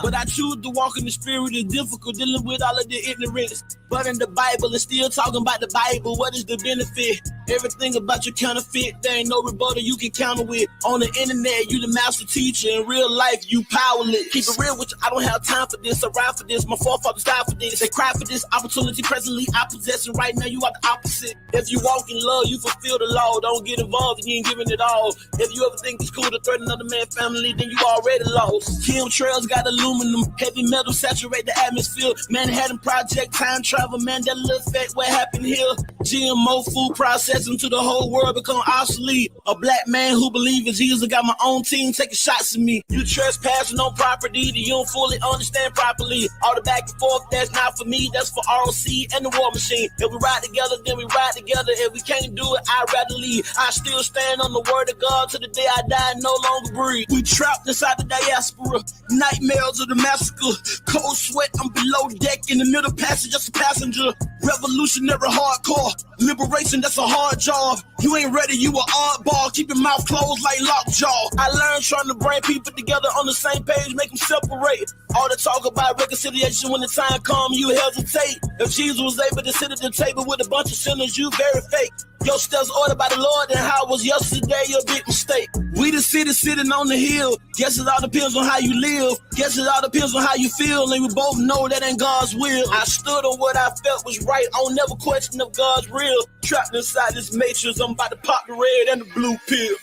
But I choose to walk in the spirit. It's difficult dealing with all of the ignorance. But in the Bible, it's still talking about the Bible. What is the benefit? Everything about your counterfeit, there ain't no rebuttal you can counter with. On the internet, you the master teacher. In real life, you powerless. Keep it real with you, I don't have time for this. I ride for this, my forefathers died for this. They cry for this opportunity presently I possess, and right now you are the opposite. If you walk in love, you fulfill the law. Don't get involved and you ain't giving it all. If you ever think it's cool to threaten another man's family, then you already lost. Chemtrails got aluminum, heavy metal saturate the atmosphere. Manhattan Project, time travel, Mandela effect, what happened here? GMO food processing to the whole world become obsolete. A black man who believes in Jesus got my own team taking shots at me. You trespassing on property that you don't fully understand properly. All the back and forth, that's not for me, that's for ROC and the War Machine. If we ride together, then we ride together. If we can't do it, I'd rather leave. I still stand on the word of God till the day I die and no longer breathe. We trapped inside the diaspora, nightmares of the massacre. Cold sweat, I'm below deck in the middle passage, just a passenger. Revolutionary hardcore, liberation, that's a hard job. You ain't ready, you a oddball. Keep your mouth closed like lockjaw. I learned trying to bring people together on the same page, make them separate. All the talk about reconciliation, when the time comes, you hesitate. If Jesus was able to sit at the table with a bunch of sinners, you very fake. Your steps ordered by the Lord, and how it was yesterday, your big mistake. We the city sitting on the hill. Guess it all depends on how you live. Guess it all depends on how you feel, and we both know that ain't God's will. I stood on what I felt was right. I don't never question if God's real. Trapped inside this matrix, I'm about to pop the red and the blue pill.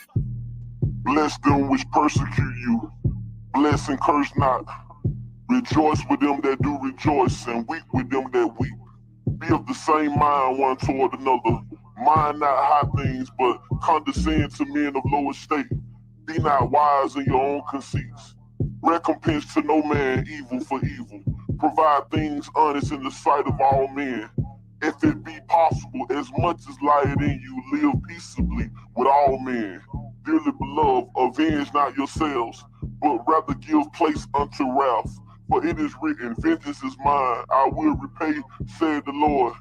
Bless them which persecute you. Bless and curse not. Rejoice with them that do rejoice, and weep with them that weep. Be of the same mind one toward another. Mind not high things, but condescend to men of low estate. Be not wise in your own conceits. Recompense to no man evil for evil. Provide things honest in the sight of all men. If it be possible, as much as lieth in you, live peaceably with all men. Dearly beloved, avenge not yourselves, but rather give place unto wrath. For it is written, vengeance is mine, I will repay, said the Lord.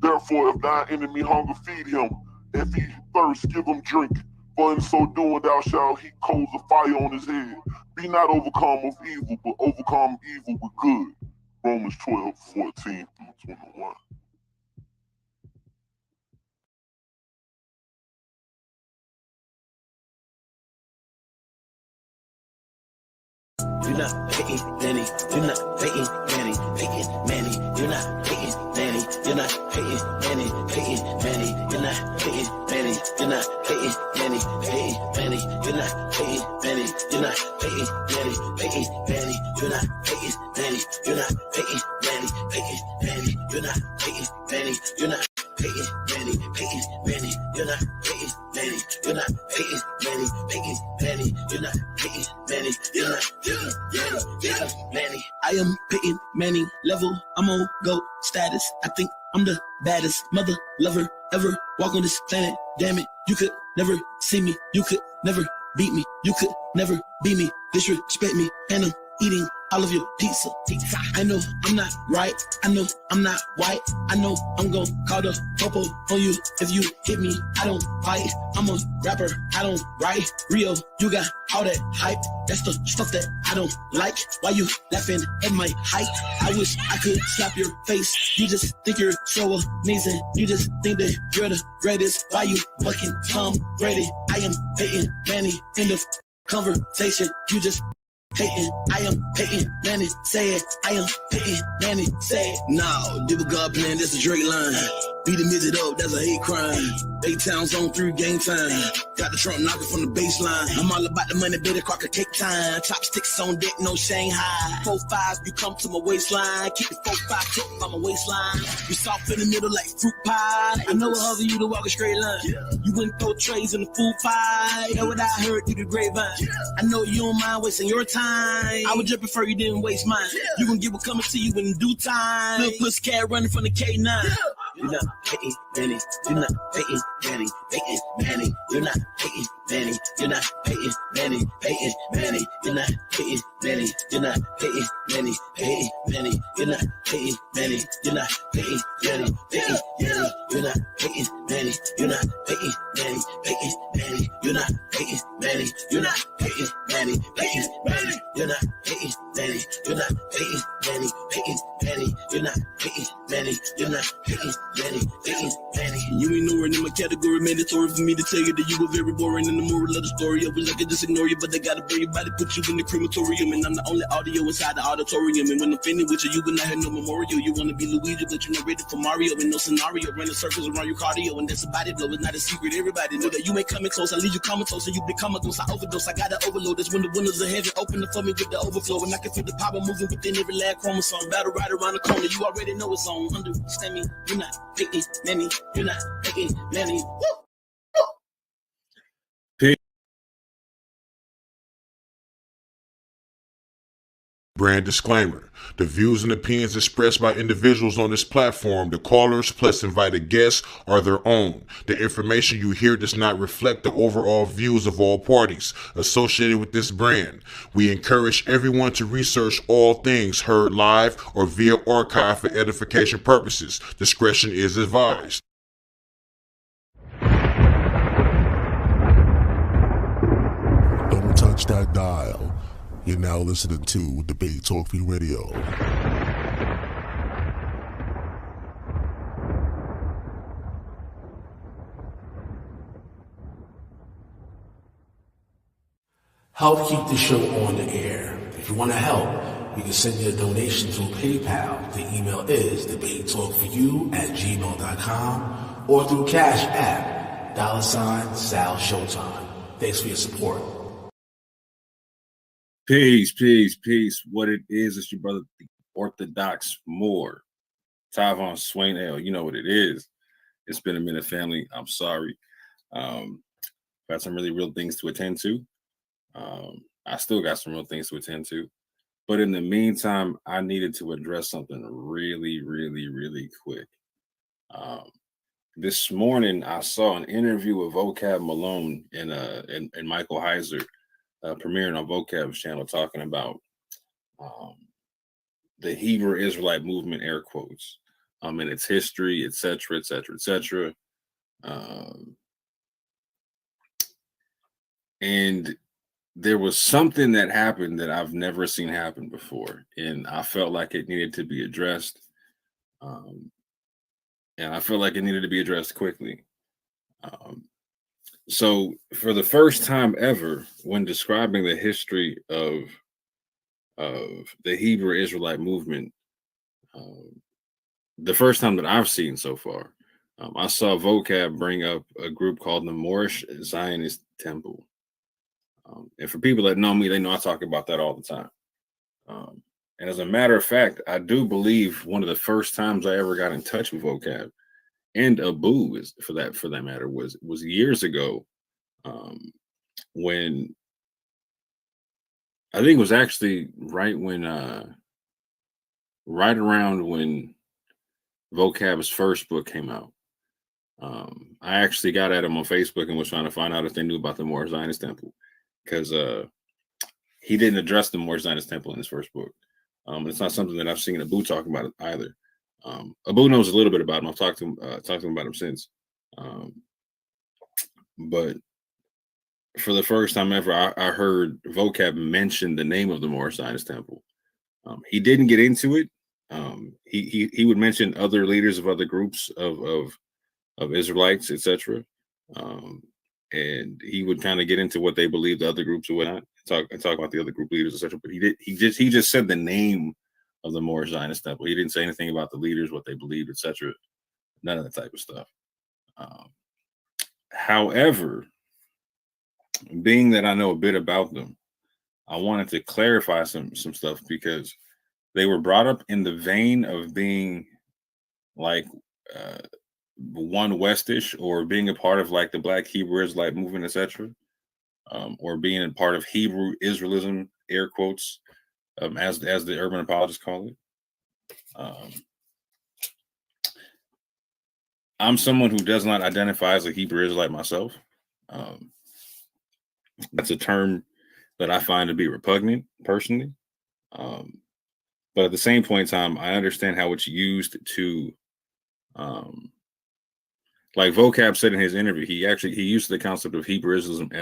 Therefore, if thine enemy hunger, feed him. If he thirst, give him drink. For in so doing, thou shalt heap coals of fire on his head. Be not overcome of evil, but overcome evil with good. Romans 12:14-21. You're not hating Manny, you're not hating Manny, hating Manny, you're not hating Manny, you're not hating Manny, hating Manny, you're not hating Manny, you're not hating Manny, hating Manny, you're not hating Manny, you're not hating Manny, hating Manny, you're not hating Manny, you're not hating Manny, hating Manny, you're not hating Manny, you're not hating Manny, hating Manny, you're not hating Manny, you're not hating Manny, hating Manny, you're not hating Manny, you're not hating Manny. I am pitting Manny level. I'm on GOAT status. I think I'm the baddest mother lover ever walk on this planet. Damn it, you could never see me. You could never beat me. You could never be me. Disrespect me, and I'm eating all of your pizza. I know I'm not right. I know I'm not white. I know I'm gon' call the popo on you if you hit me. I don't fight. I'm a rapper. I don't write. Rio, you got all that hype. That's the stuff that I don't like. Why you laughing at my height? I wish I could slap your face. You just think you're so amazing. You just think that you're the greatest. Why you fucking ready? I am hating Manny in the conversation. You just hating, I am hating, Manny, say it. I am hating, Manny, say it. Now, Dibble God plan, that's a Drake line. Beat the midget up, that's a hate crime. A-Town zone 3 game time. Got the trunk knocking from the baseline. I'm all about the money, baby, crocker cake time. Chopsticks on deck, no Shanghai. 4-5, you come to my waistline. Keep it 4-5 tucked by my waistline. You soft in the middle like fruit pie. I know how you to walk a straight line. You wouldn't throw trays in the food pie. Know what I heard through the grapevine. I know you don't mind wasting your time. I would just prefer you didn't waste mine. You gon' get what coming to you in due time. Little pussycat running from the K9. You're not hating Manny, you're not hating Manny, hating Manny, you're not hating Manny. You're not Peyton Manny. Peyton Manny. You're not Peyton Manny. You're not Peyton Manny. Peyton Manny. You're not Peyton Manny. You're not Peyton Manny. Peyton Manny. You're not Peyton Manny. You're not Peyton Manny. Peyton Manny. You're not Peyton Manny. You're not Peyton Manny. Peyton Manny. You're not Peyton Manny. You're not Peyton Manny. Peyton Manny. You're not Peyton Manny. You're not Peyton Manny. Peyton Manny. You ain't nowhere in my category. Mandatory for me to tell you that you were very boring. And the moral of the story, I wish I could just ignore you, but they gotta bring your body, put you in the crematorium, and I'm the only audio inside the auditorium. And when I'm finished with you, you will not have no memorial. You wanna be Luigi, but you're not ready for Mario. And no scenario, running circles around your cardio, and that's a body blow. It's not a secret. Everybody know that you ain't coming close. I leave you comatose, and you become a ghost. I overdose. I gotta overload. That's when the windows of heaven open up for me with the overflow, and I can feel the power moving within every last chromosome. Battle right around the corner. You already know it's on. Understand me? You're not Peyton Manny. You're not Peyton Manny. Brand disclaimer. The views and opinions expressed by individuals on this platform, the callers plus invited guests, are their own. The information you hear does not reflect the overall views of all parties associated with this brand. We encourage everyone to research all things heard live or via archive for edification purposes. Discretion is advised. Don't touch that dial. You're now listening to Debate Talk Free Radio. Help keep the show on the air. If you want to help, you can send your donation through PayPal. The email is debatetalkforyou@gmail.com or through Cash App, $Sal Showtime. Thanks for your support. Peace. What it is, it's your brother, the Orthodox Moor, Tavon Swain L. You know what it is. It's been a minute, family. I'm sorry. Got some really real things to attend to. I still got some real things to attend to. But in the meantime, I needed to address something really quick. This morning, I saw an interview with Vocab Malone and Michael Heiser, premiering on Vocab's channel, talking about the Hebrew Israelite movement, air quotes, and its history, etc. And there was something that happened that I've never seen happen before, and I felt like it needed to be addressed. And I feel like it needed to be addressed quickly. So for the first time ever, when describing the history of the Hebrew Israelite movement, the first time that I've seen so far, I saw Vocab bring up a group called the Moorish Zionist Temple. And for people that know me, they know I talk about that all the time. And as a matter of fact, I do believe one of the first times I ever got in touch with Vocab and Abu, is for that matter, was years ago, when I think it was actually right around when Vocab's first book came out. I actually got at him on Facebook and was trying to find out if they knew about the Moorish Zionist Temple, because he didn't address the Moorish Zionist Temple in his first book. It's not something that I've seen Abu talk about it either. Abu knows a little bit about him. I've talked to him about him since. But for the first time ever, I heard Vocab mention the name of the Moorish Zionist Temple. He didn't get into it. He would mention other leaders of other groups of Israelites, etc. And he would kind of get into what they believed the other groups would not talk about the other group leaders, etc. But he just said the name of the Moorish Zionist Temple. He didn't say anything about the leaders, what they believed, etc. None of that type of stuff. However, being that I know a bit about them, I wanted to clarify some stuff, because they were brought up in the vein of being like one Westish, or being a part of like the Black Hebrew Israelite movement, etc., or being a part of Hebrew Israelism, air quotes, as the urban apologists call it. I'm someone who does not identify as a Hebrew Israelite myself. That's a term that I find to be repugnant personally. But at the same point in time, I understand how it's used to, like Vocab said in his interview, he used the concept of Hebrewism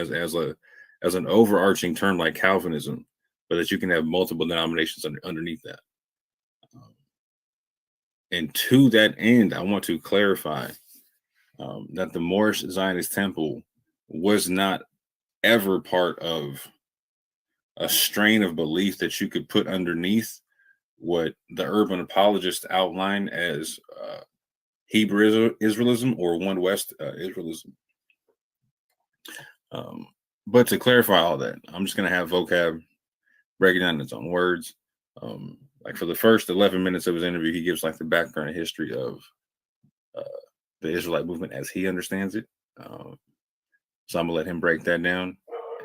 as an overarching term like Calvinism, but that you can have multiple denominations underneath that. And to that end, I want to clarify that the Moorish Zionist Temple was not ever part of a strain of belief that you could put underneath what the urban apologists outline as Hebrew Israelism or One West Israelism. But to clarify all that, I'm just going to have Vocab break it down in its own words. Like for the first 11 minutes of his interview, he gives like the background and history of the Israelite movement as he understands it. So I'm gonna let him break that down,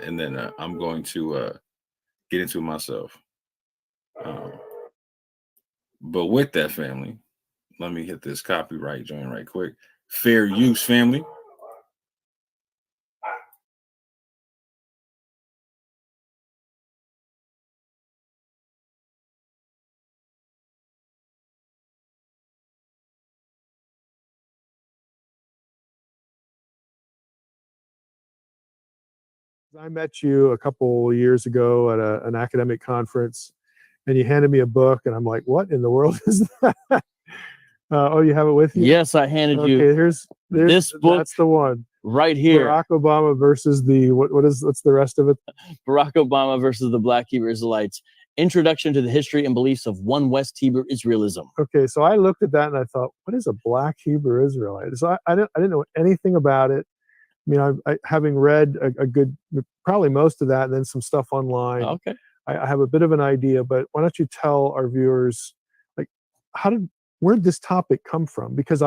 and then I'm going to get into it myself. But with that, family, let me hit this copyright joint right quick. Fair use, family. I met you a couple years ago at an academic conference, and you handed me a book, and I'm like, "What in the world is that?" Oh, you have it with you? Yes, I handed you. Okay, here's this book. That's the one right here. Barack Obama versus the what's the rest of it? Barack Obama versus the Black Hebrew Israelites. Introduction to the History and Beliefs of One West Hebrew Israelism. Okay, so I looked at that and I thought, what is a Black Hebrew Israelite? So I didn't know anything about it. I mean, I having read a good, probably most of that, and then some stuff online. Okay. I have a bit of an idea, but why don't you tell our viewers, like, where did this topic come from? Because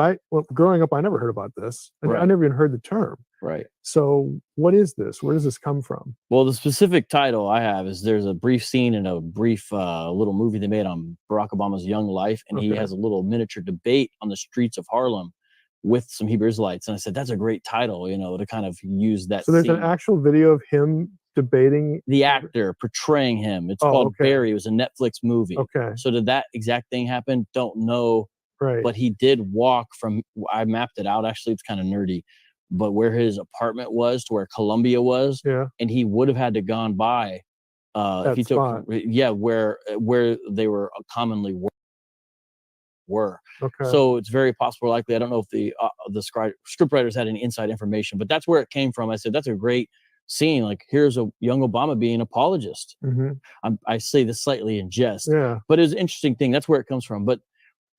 growing up, I never heard about this. Right. I never even heard the term. Right. So what is this? Where does this come from? Well, the specific title I have is there's a brief scene in a brief little movie they made on Barack Obama's young life, and he has a little miniature debate on the streets of Harlem with some Hebrew Israelites. And I said, that's a great title, to kind of use that. So there's an actual video of him debating the actor portraying him. It's called Barry. It was a Netflix movie. Okay. So did that exact thing happen? Don't know. Right. But he did walk from, I mapped it out. Actually, it's kind of nerdy, but where his apartment was to where Columbia was. Yeah. And he would have had to gone by if he took, where they were commonly were. Okay. So it's very possible, likely. I don't know if the scriptwriters had any inside information, but that's where it came from. I said, that's a great scene. Like, here's a young Obama being an apologist. Mm-hmm. I say this slightly in jest, yeah, but it's an interesting thing. That's where it comes from. But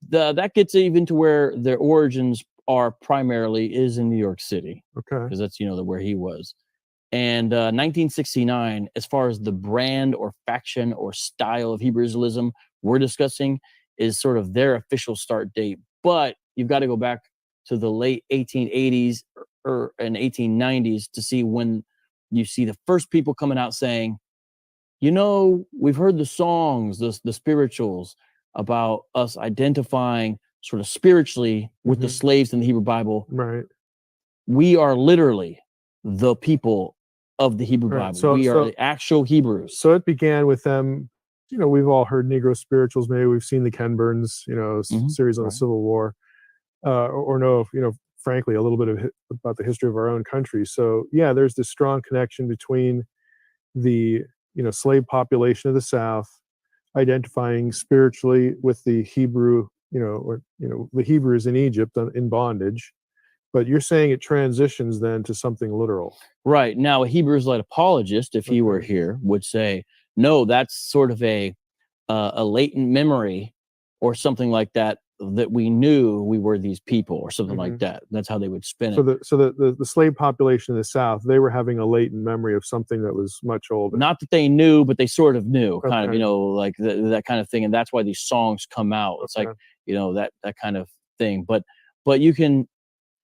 that gets even to where their origins are primarily is in New York City. Okay. Because that's, where he was. And 1969, as far as the brand or faction or style of Hebrew Israelism we're discussing, is sort of their official start date. But you've got to go back to the late 1880s and 1890s to see when you see the first people coming out saying, we've heard the songs, the spirituals about us identifying sort of spiritually with the slaves in the Hebrew Bible. Right. We are literally the people of the Hebrew Bible. So, we are the actual Hebrews. So it began with them. We've all heard Negro spirituals. Maybe we've seen the Ken Burns, series on the Civil War, or know, frankly, a little bit about the history of our own country. So yeah, there's this strong connection between the, slave population of the South, identifying spiritually with the Hebrew, the Hebrews in Egypt in bondage. But you're saying it transitions then to something literal. Right. Now, a Hebrew Israelite apologist, if he were here, would say, no, that's sort of a latent memory or something like that we knew we were these people or something like that. That's how they would spin it. So the slave population in the South, they were having a latent memory of something that was much older. Not that they knew, but they sort of knew, kind of, like that kind of thing. And that's why these songs come out. It's like, that kind of thing. But you can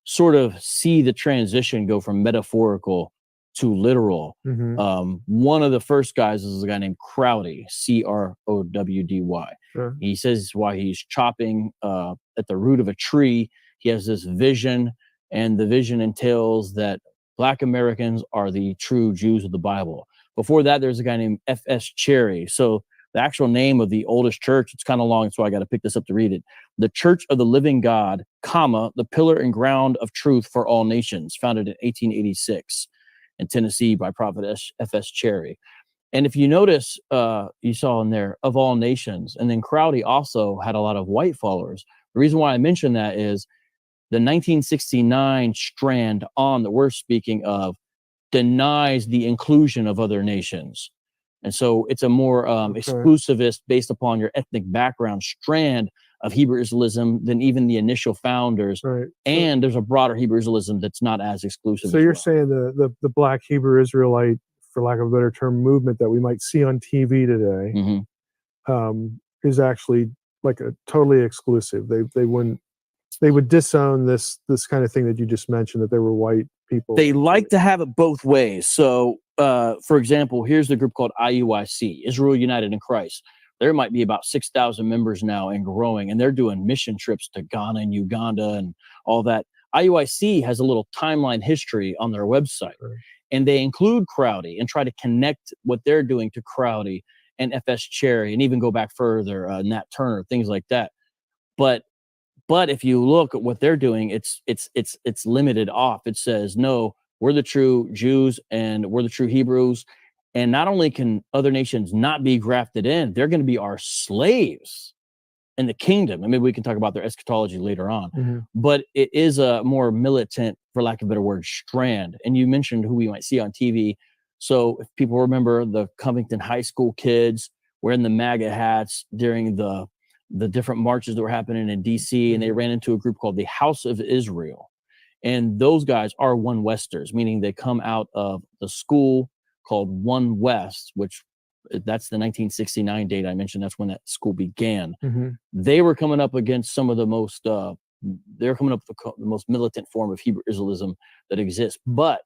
sort of see the transition go from metaphorical to literal. One of the first guys is a guy named Crowdy, Crowdy. Sure. He says why he's chopping at the root of a tree. He has this vision, and the vision entails that Black Americans are the true Jews of the Bible. Before that, there's a guy named F.S. Cherry. So the actual name of the oldest church, it's kind of long, so I got to pick this up to read it. The Church of the Living God, comma, the pillar and ground of truth for all nations, founded in 1886 in Tennessee by Prophet F.S. Cherry. And if you notice, you saw in there, of all nations. And then Crowdy also had a lot of white followers. The reason why I mention that is the 1969 strand on that we're speaking of denies the inclusion of other nations. And so it's a more exclusivist, based upon your ethnic background, strand of Hebrew Israelism than even the initial founders. Right. And there's a broader Hebrew Israelism that's not as exclusive. So you're saying the Black Hebrew Israelite, for lack of a better term, movement that we might see on TV today is actually like a totally exclusive. They would disown this kind of thing that you just mentioned, that they were white people. They like to have it both ways. So, for example, here's the group called IUIC, Israel United in Christ. There might be about 6,000 members now and growing, and they're doing mission trips to Ghana and Uganda and all that. IUIC has a little timeline history on their website, and they include Crowdy and try to connect what they're doing to Crowdy and F.S. Cherry, and even go back further, Nat Turner, things like that. But if you look at what they're doing, it's limited off. It says, no, we're the true Jews and we're the true Hebrews. And not only can other nations not be grafted in, they're going to be our slaves in the kingdom. And maybe we can talk about their eschatology later on. But it is a more militant, for lack of a better word, strand. And you mentioned who we might see on TV. So if people remember the Covington High School kids wearing the MAGA hats during the different marches that were happening in DC, and they ran into a group called the House of Israel. And those guys are One Westers, meaning they come out of the school called One West, which that's the 1969 date I mentioned. That's when that school began. They were coming up against some of the most, they're coming up with the most militant form of Hebrew Israelism that exists. But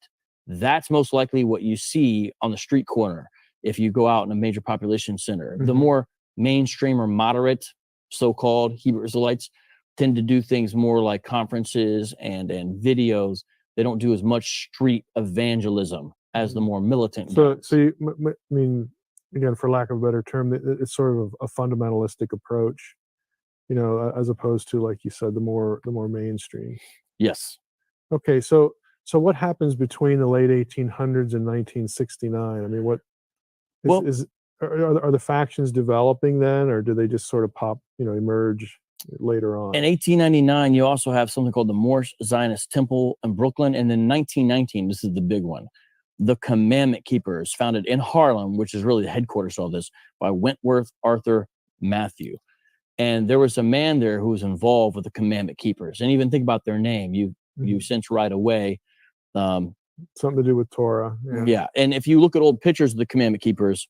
that's most likely what you see on the street corner if you go out in a major population center. The more mainstream or moderate so-called Hebrew Israelites tend to do things more like conferences and videos. They don't do as much street evangelism as the more militant. So I mean, again, for lack of a better term, it's sort of a fundamentalistic approach, as opposed to, like you said, the more mainstream. Yes. Okay, so what happens between the late 1800s and 1969? I mean, are the factions developing then, or do they just sort of emerge later on? In 1899, you also have something called the Moorish Zionist Temple in Brooklyn. And then 1919, this is the big one, the Commandment Keepers, founded in Harlem, which is really the headquarters of all this, by Wentworth Arthur Matthew. And there was a man there who was involved with the Commandment Keepers. And even think about their name, you sense right away. Something to do with Torah. Yeah. And if you look at old pictures of the Commandment Keepers,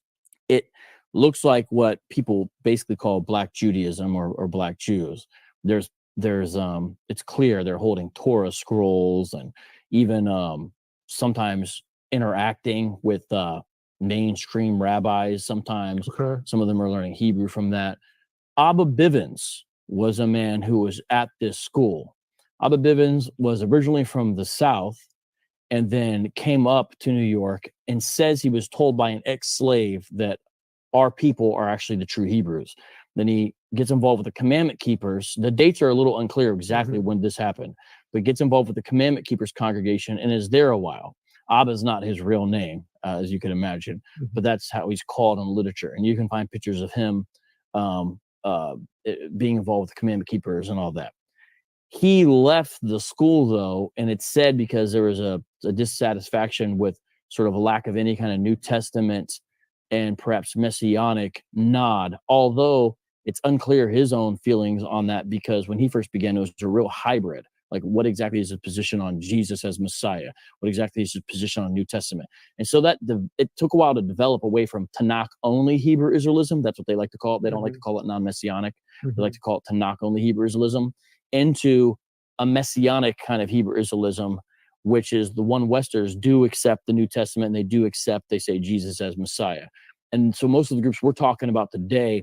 it looks like what people basically call Black Judaism or Black Jews. There's it's clear they're holding Torah scrolls and even sometimes interacting with mainstream rabbis. Sometimes some of them are learning Hebrew from that. Abba Bivens was a man who was at this school. Abba Bivens was originally from the South and then came up to New York and says he was told by an ex-slave that our people are actually the true Hebrews. Then he gets involved with the Commandment Keepers. The dates are a little unclear exactly when this happened, but gets involved with the Commandment Keepers congregation and is there a while. Abba is not his real name, as you can imagine, but that's how he's called in literature. And you can find pictures of him being involved with the Commandment Keepers and all that. He left the school, though, and it's said because there was a dissatisfaction with sort of a lack of any kind of New Testament and perhaps messianic nod, although it's unclear his own feelings on that, because when he first began, it was a real hybrid. Like, what exactly is his position on Jesus as Messiah? What exactly is his position on New Testament? And so that it took a while to develop away from Tanakh-only Hebrew Israelism. That's what they like to call it. They don't like to call it non-messianic. They like to call it Tanakh-only Hebrew Israelism, into a messianic kind of Hebrew Israelism, which is the One Westers do accept the New Testament, and they say Jesus as Messiah. And so most of the groups we're talking about today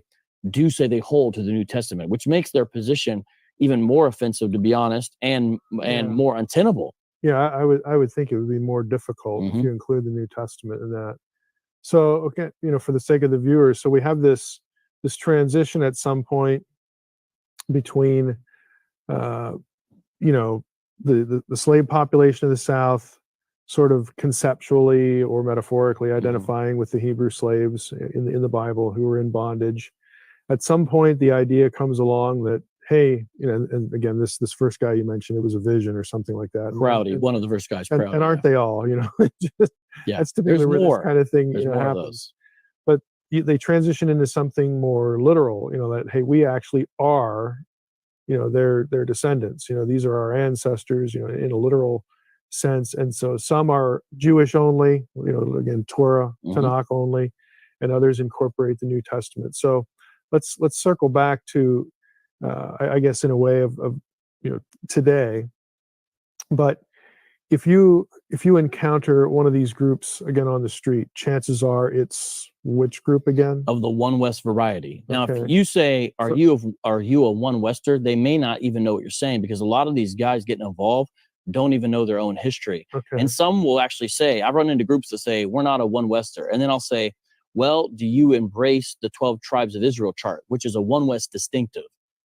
do say they hold to the New Testament, which makes their position even more offensive, to be honest, and more untenable, Yeah, I would think it would be more difficult if you include the New Testament in that. So, okay, for the sake of the viewers, so we have this transition at some point between, the slave population of the South, sort of conceptually or metaphorically identifying with the Hebrew slaves in the Bible who were in bondage. At some point, the idea comes along that, hey, and again, this first guy you mentioned, it was a vision or something like that. Crowdy, one of the first guys, and aren't they all? Yeah, that's typically where this kind of thing happens. But they transition into something more literal. That, hey, we actually are, their descendants. These are our ancestors. In a literal sense. And so some are Jewish only. Again, Torah, Tanakh only, and others incorporate the New Testament. So let's circle back to, I guess, in a way of today. But if you encounter one of these groups again on the street, chances are it's which group again? Of the One West variety. Now, if you say, are you a One Wester? They may not even know what you're saying, because a lot of these guys getting involved don't even know their own history. And some will actually say, I've run into groups that say, we're not a One Wester. And then I'll say, well, do you embrace the 12 tribes of Israel chart, which is a One West distinctive?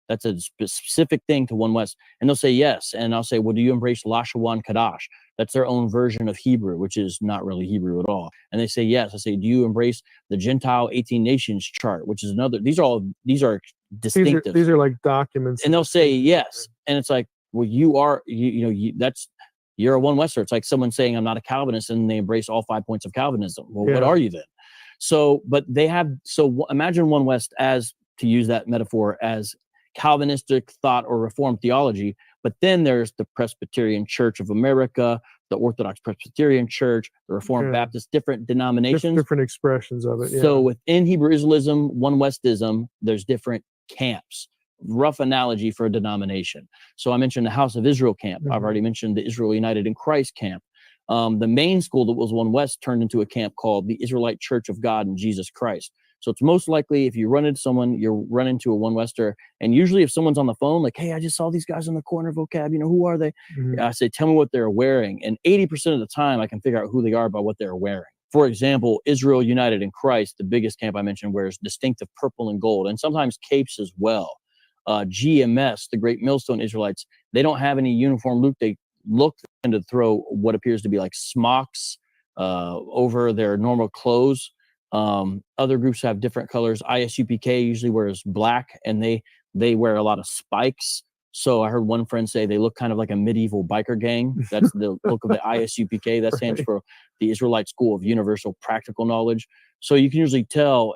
That's a specific thing to One West. And they'll say yes. And I'll say, well, do you embrace Lashawan Kadash? That's their own version of Hebrew, which is not really Hebrew at all. And they say yes. I say, do you embrace the Gentile 18 Nations chart, which is another? These are distinctive. These are like documents. And they'll say yes. And it's like, well, you are, you're a One Wester. It's like someone saying I'm not a Calvinist, and they embrace all 5 points of Calvinism. Well, what are you then? So, but imagine One West as, to use that metaphor, as Calvinistic thought or Reformed theology. But then there's the Presbyterian Church of America, the Orthodox Presbyterian Church, the Reformed Baptist, different denominations. Different expressions of it. Yeah. So within Hebrew Israelism, One Westism, there's different camps. Rough analogy for a denomination. So I mentioned the House of Israel camp. I've already mentioned the Israel United in Christ camp. The main school that was One West turned into a camp called the Israelite Church of God in Jesus Christ. So it's most likely, if you run into someone, you run into a One Wester. And usually if someone's on the phone, like, hey, I just saw these guys on the corner, Vocab, who are they? I say, tell me what they're wearing. And 80% of the time I can figure out who they are by what they're wearing. For example, Israel United in Christ, the biggest camp I mentioned, wears distinctive purple and gold, and sometimes capes as well. GMS, the Great Millstone Israelites, they don't have any uniform look. They tend to throw what appears to be like smocks over their normal clothes. Other groups have different colors. ISUPK usually wears black, and they wear a lot of spikes. So I heard one friend say they look kind of like a medieval biker gang. That's the look of the ISUPK. That stands for the Israelite School of Universal Practical Knowledge. So you can usually tell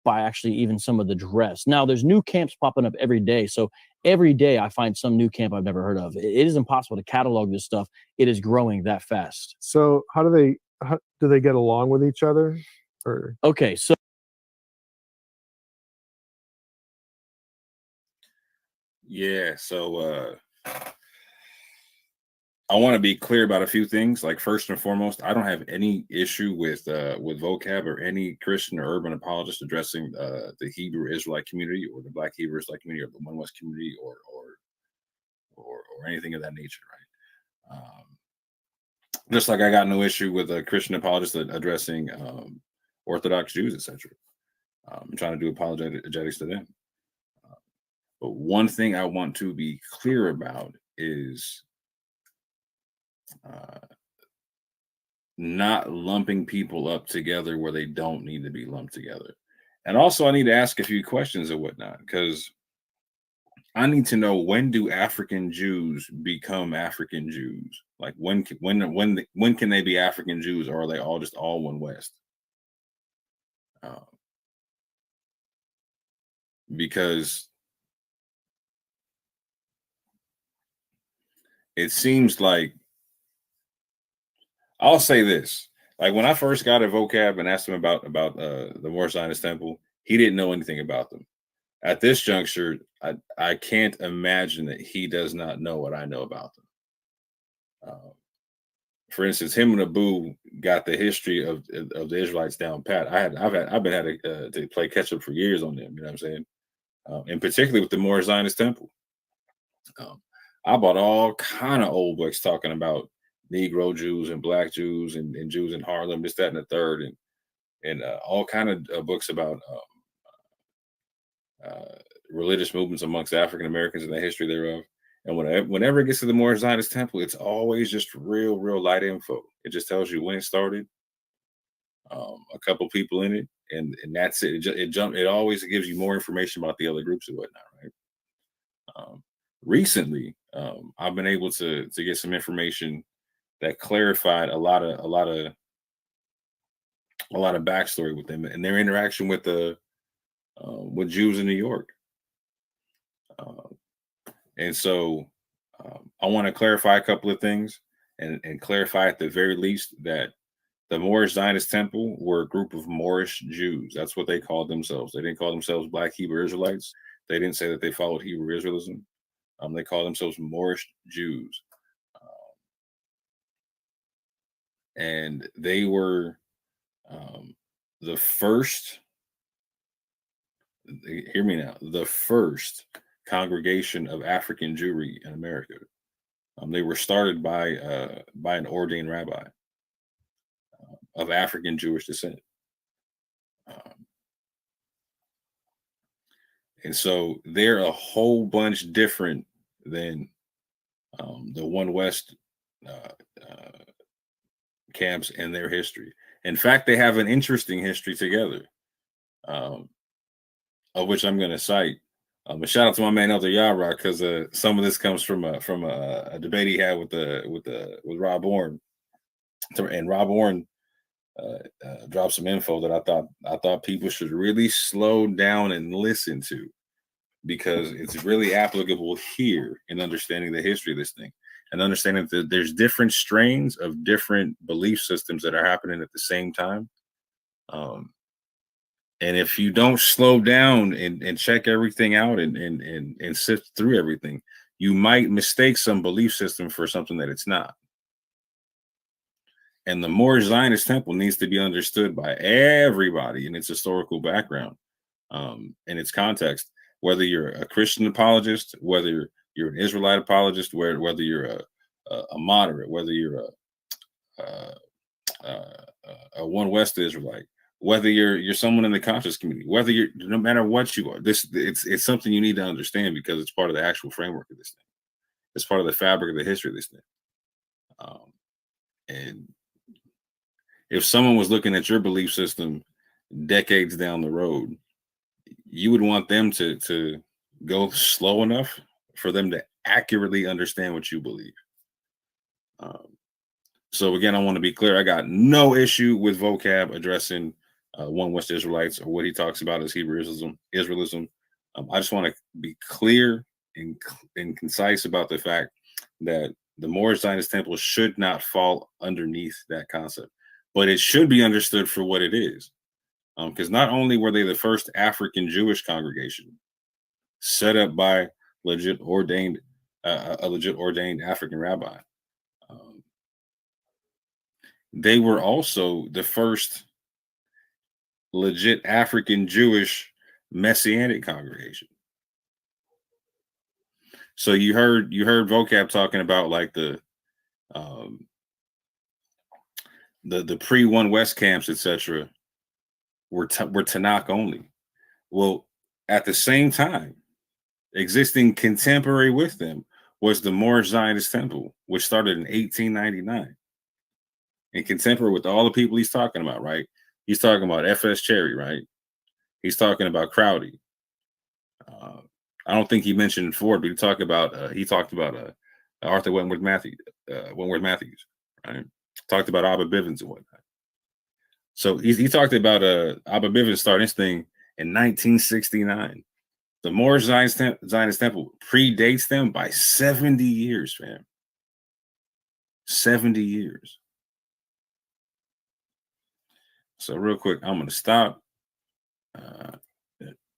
by actually even some of the dress. Now, there's new camps popping up every day. So every day I find some new camp I've never heard of. It is impossible to catalog this stuff. It is growing that fast. So how do they get along with each other? Or okay, so I want to be clear about a few things. Like, first and foremost, I don't have any issue with Vocab or any Christian or urban apologist addressing the Hebrew Israelite community or the Black Hebrew Israelite community or the One West community or anything of that nature, right? Just like I got no issue with a Christian apologist addressing Orthodox Jews, etc. I'm trying to do apologetics to them. But one thing I want to be clear about is not lumping people up together where they don't need to be lumped together. And also I need to ask a few questions and whatnot, because I need to know, when do African Jews become African Jews? Like, when can they be African Jews, or are they all just all One West? Because it seems like, I'll say this, like, when I first got a Vocab and asked him about the Moorish Zionist temple, he didn't know anything about them. At this juncture, I can't imagine that he does not know what I know about them. For instance, him and Abu got the history of the Israelites down pat. I've been had to play catch up for years on them. You know what I'm saying? And particularly with the Moorish Zionist temple. I bought all kind of old books talking about Negro Jews and Black Jews and Jews in Harlem, this, that, and the third, and all kind of books about religious movements amongst African Americans and the history thereof. And whenever it gets to the Moorish Zionist temple, it's always just real light info. It just tells you when it started, a couple people in it, and that's it. It always gives you more information about the other groups and whatnot, right? Recently, I've been able to get some information that clarified a lot of backstory with them and their interaction with Jews in New York. And so I want to clarify a couple of things and clarify at the very least that the Moorish Zionist temple were a group of Moorish Jews. That's what they called themselves. They didn't call themselves Black Hebrew Israelites. They didn't say that they followed Hebrew Israelism. They called themselves Moorish Jews. And they were the first, hear me now, the first congregation of African Jewry in America. They were started by an ordained rabbi of African Jewish descent. And so they're a whole bunch different than the One West camps and their history. In fact, they have an interesting history together, of which I'm going to cite. A shout out to my man Elder Yara, because some of this comes from a debate he had with Rob Bourne, and Rob Bourne dropped some info that I thought people should really slow down and listen to, because it's really applicable here in understanding the history of this thing and understanding that there's different strains of different belief systems that are happening at the same time. And if you don't slow down and check everything out and sift through everything, you might mistake some belief system for something that it's not. And the Moorish Zionist temple needs to be understood by everybody in its historical background, in its context, whether you're a Christian apologist, whether you're an Israelite apologist, whether you're a moderate, whether you're a One West Israelite, whether you're someone in the conscious community, whether no matter what you are, it's something you need to understand, because it's part of the actual framework of this thing. It's part of the fabric of the history of this thing. And if someone was looking at your belief system decades down the road, you would want them to go slow enough for them to accurately understand what you believe. So again, I want to be clear. I got no issue with Vocab addressing One West Israelites or what he talks about as Hebrew Israelism. I just want to be clear and concise about the fact that the Moorish Zionist temple should not fall underneath that concept, but it should be understood for what it is. Because not only were they the first African Jewish congregation set up by a legit ordained African rabbi, they were also the first legit African Jewish Messianic congregation. So you heard Vocab talking about like the pre One West camps, etc. were Tanakh only. Well, at the same time, existing contemporary with them was the Moorish Zionist temple, which started in 1899. And contemporary with all the people he's talking about, right? He's talking about F.S. Cherry, right? He's talking about Crowdy. I don't think he mentioned Ford, but he talked about Arthur Wentworth Matthews, right? Talked about Abba Bivens and whatnot. So he talked about Abba Bivens starting this thing in 1969. The Moorish Zionist temple predates them by 70 years, fam. 70 years. So real quick, I'm going to stop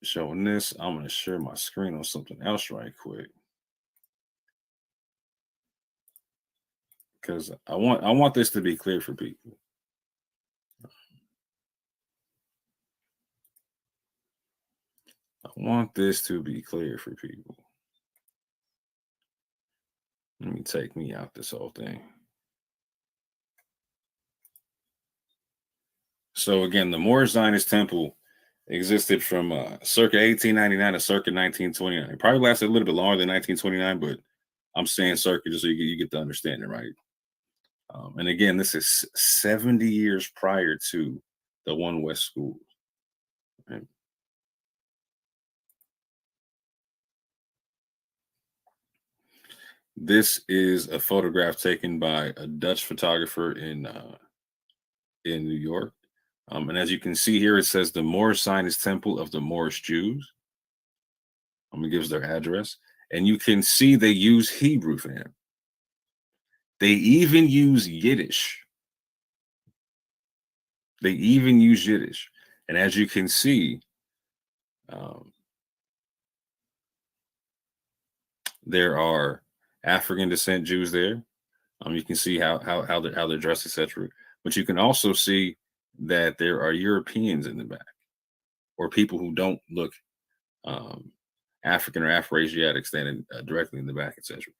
showing this. I'm going to share my screen on something else right quick, because I want this to be clear for people. I want this to be clear for people. Let me take me out this whole thing. So again, the Moorish Zionist temple existed from circa 1899 to circa 1929. It probably lasted a little bit longer than 1929, but I'm saying circa just so you get the understanding right. And again, this is 70 years prior to the One West School. Right? This is a photograph taken by a Dutch photographer in New York. And as you can see here, it says the Moorish Zionist Temple of the Moorish Jews. It gives their address. And you can see they use Hebrew, fam. They even use Yiddish. And as you can see, there are African descent Jews there. You can see how they're dressed, etc. But you can also see that there are Europeans in the back, or people who don't look African or Afro-Asiatic standing directly in the back, etc.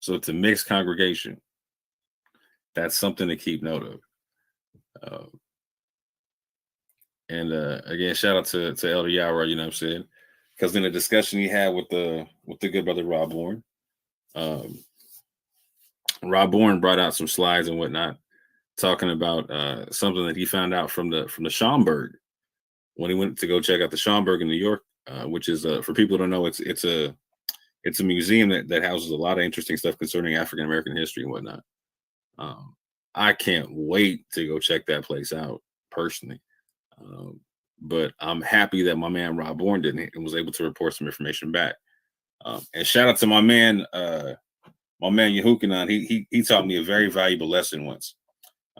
So it's a mixed congregation. That's something to keep note of. And again, shout out to Elder Yara, you know what I'm saying? Because in a discussion he had with the good brother Rob Bourne, Rob Bourne brought out some slides and whatnot, talking about something that he found out from the Schomburg when he went to go check out the Schomburg in New York, which is for people who don't know, it's a museum that houses a lot of interesting stuff concerning African American history and whatnot. I can't wait to go check that place out personally. But I'm happy that my man Rob Bourne didn't and was able to report some information back. And shout out to my man Yehukanan. He taught me a very valuable lesson once.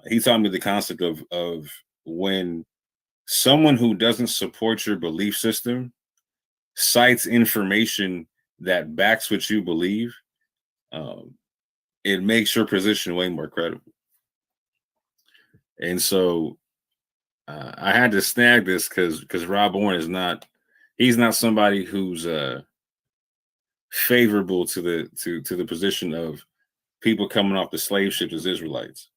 He taught me the concept of when someone who doesn't support your belief system cites information that backs what you believe, it makes your position way more credible. And so I had to snag this because Rob Bourne he's not somebody who's favorable to the position of people coming off the slave ships as Israelites.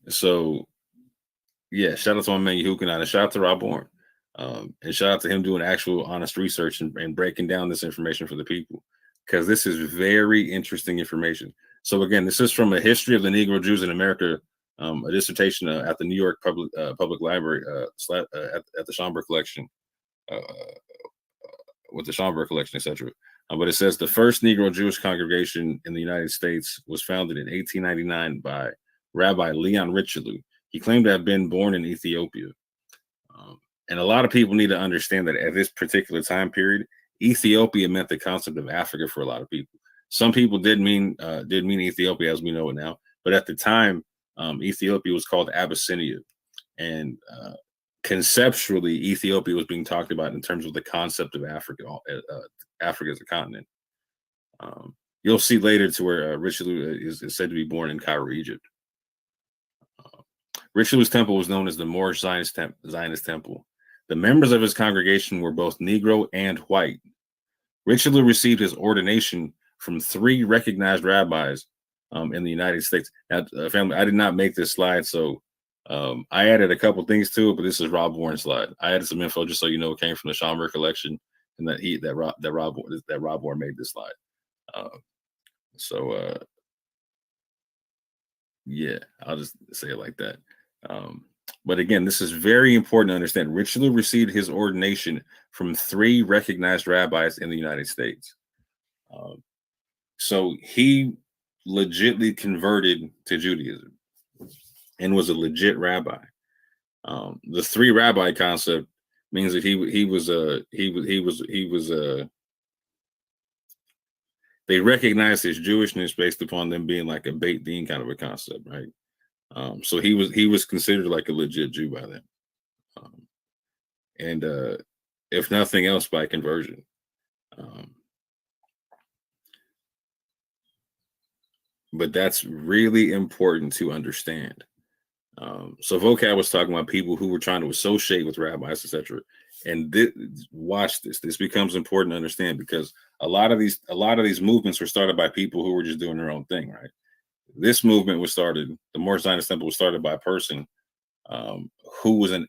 So yeah, shout out to my man Yehukanan, and shout out to Rob Bourne. And shout out to him doing actual honest research and breaking down this information for the people, because this is very interesting information. So again, this is from A History of the Negro Jews in America, a dissertation at the New York Public Library at the Schomburg collection, with the Schomburg collection, etc. But it says the first Negro Jewish congregation in the United States was founded in 1899 by Rabbi Leon Richelieu. He claimed to have been born in Ethiopia. And a lot of people need to understand that at this particular time period, Ethiopia meant the concept of Africa for a lot of people. Some people did mean Ethiopia as we know it now, but at the time, Ethiopia was called Abyssinia, and conceptually, Ethiopia was being talked about in terms of the concept of Africa, Africa as a continent. You'll see later to where Richelieu is said to be born in Cairo, Egypt. Richelieu's temple was known as the Moorish Zionist Temple. The members of his congregation were both Negro and white. Richelieu received his ordination from 3 recognized rabbis in the United States. Now, family, I did not make this slide, so I added a couple things to it, but this is Rob Bourne's slide. I added some info just so you know it came from the Schomburg collection, and that Rob Bourne made this slide. Yeah, I'll just say it like that. But again, this is very important to understand. Richelieu received his ordination from 3 recognized rabbis in the United States. So he legitly converted to Judaism and was a legit rabbi. The 3 rabbi concept means that they recognized his Jewishness based upon them being like a Beit Din kind of a concept, right? So he was considered like a legit Jew by them, and if nothing else, by conversion. But that's really important to understand. So Vocab was talking about people who were trying to associate with rabbis, etc. And watch this. This becomes important to understand because a lot of these movements were started by people who were just doing their own thing, right? This movement was started. The Moorish Zionist Temple was started by a person who was an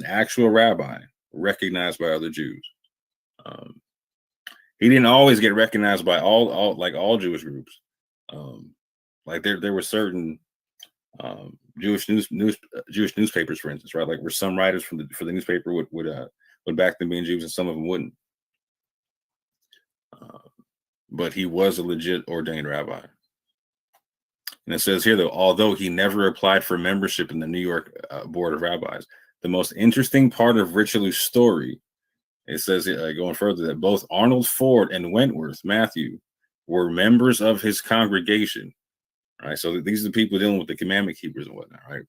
actual rabbi recognized by other Jews. He didn't always get recognized by all Jewish groups. Like there were certain Jewish newspapers, for instance, right? Like where some writers for the newspaper would back them being Jews, and some of them wouldn't. But he was a legit ordained rabbi. And it says here, though, although he never applied for membership in the New York Board of Rabbis, the most interesting part of Richelieu's story, it says, going further, that both Arnold Ford and Wentworth Matthew were members of his congregation. Right, so these are the people dealing with the commandment keepers and whatnot, right?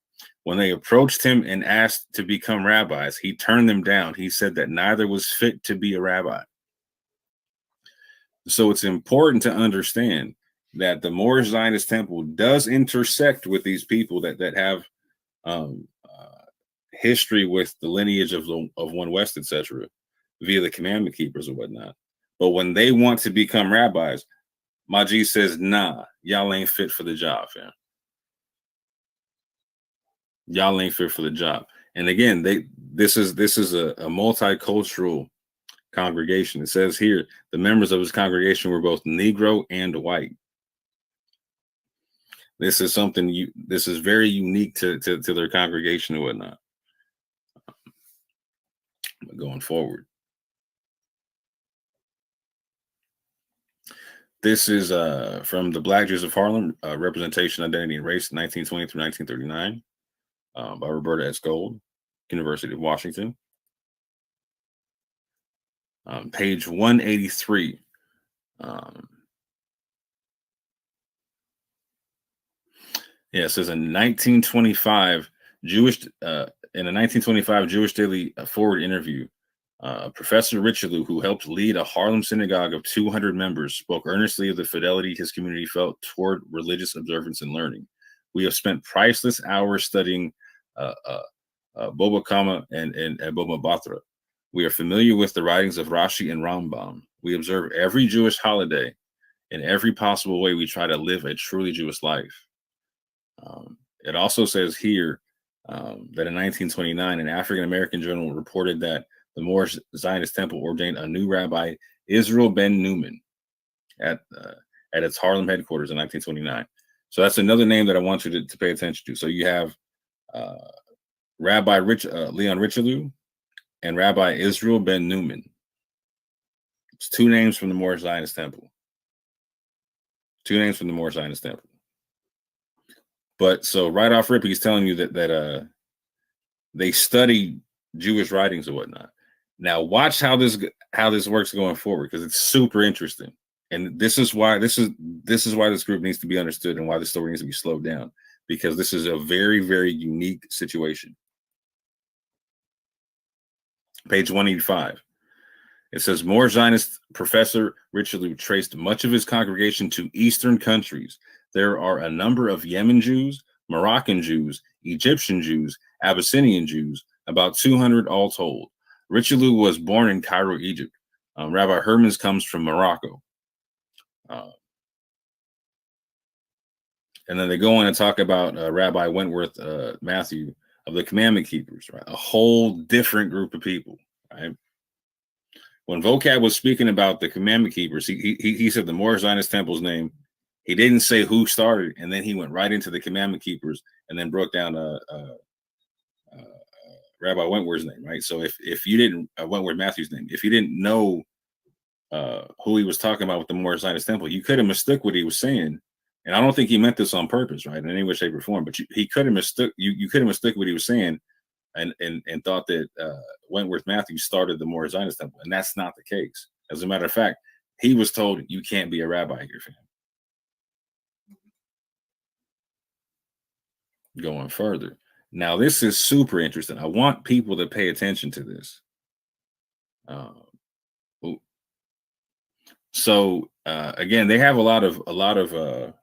When they approached him and asked to become rabbis, he turned them down. He said that neither was fit to be a rabbi. So it's important to understand that the Moorish Zionist Temple does intersect with these people that have history with the lineage of One West, etc., via the commandment keepers and whatnot. But when they want to become rabbis, Maji says, nah, y'all ain't fit for the job, fam. Y'all ain't fit for the job. And again, this is a multicultural congregation. It says here, the members of his congregation were both Negro and white. This is something this is very unique to their congregation and whatnot. But going forward. This is from the Black Jews of Harlem, Representation, Identity, and Race, 1920 through 1939, by Roberta S. Gold, University of Washington. Page 183. It says in 1925, in a 1925 Jewish Daily Forward interview, Professor Richelieu, who helped lead a Harlem synagogue of 200 members, spoke earnestly of the fidelity his community felt toward religious observance and learning. We have spent priceless hours studying Baba Kama and Baba Batra. We are familiar with the writings of Rashi and Rambam. We observe every Jewish holiday. In every possible way, we try to live a truly Jewish life. It also says here that in 1929, an African-American journal reported that the Moorish Zionist Temple ordained a new rabbi, Israel ben Newman, at its Harlem headquarters in 1929. So that's another name that I want you to pay attention to. So you have Rabbi Leon Richelieu and Rabbi Israel ben Newman. It's two names from the Moorish Zionist Temple. Two names from the Moorish Zionist Temple. But so right off rip, he's telling you that they study Jewish writings and whatnot. Now watch how this works going forward, because it's super interesting. And this is why this group needs to be understood and why the story needs to be slowed down, because this is a very, very unique situation. Page 185. It says, Moorish Zionist Professor Richelieu traced much of his congregation to Eastern countries. There are a number of Yemen Jews, Moroccan Jews, Egyptian Jews, Abyssinian Jews, about 200 all told. Richelieu was born in Cairo, Egypt. Rabbi Hermans comes from Morocco. And then they go on and talk about Rabbi Wentworth Matthew of the Commandment Keepers, right? A whole different group of people, right? When Vocab was speaking about the Commandment Keepers, he said the Moorish Zionist Temple's name. He didn't say who started, and then he went right into the Commandment Keepers and then broke down Rabbi Wentworth's name, right? So if you didn't Wentworth Matthew's name, if you didn't know who he was talking about with the Moorish Zionist Temple, you could have mistook what he was saying. And I don't think he meant this on purpose, right, in any way, shape, or form. But he could have mistook you could have mistook what he was saying, and thought that Wentworth Matthew started the Moorish Zionist Temple, and that's not the case. As a matter of fact, he was told you can't be a rabbi here, fam. Going further. Now, this is super interesting. I want people to pay attention to this. So again, they have a lot of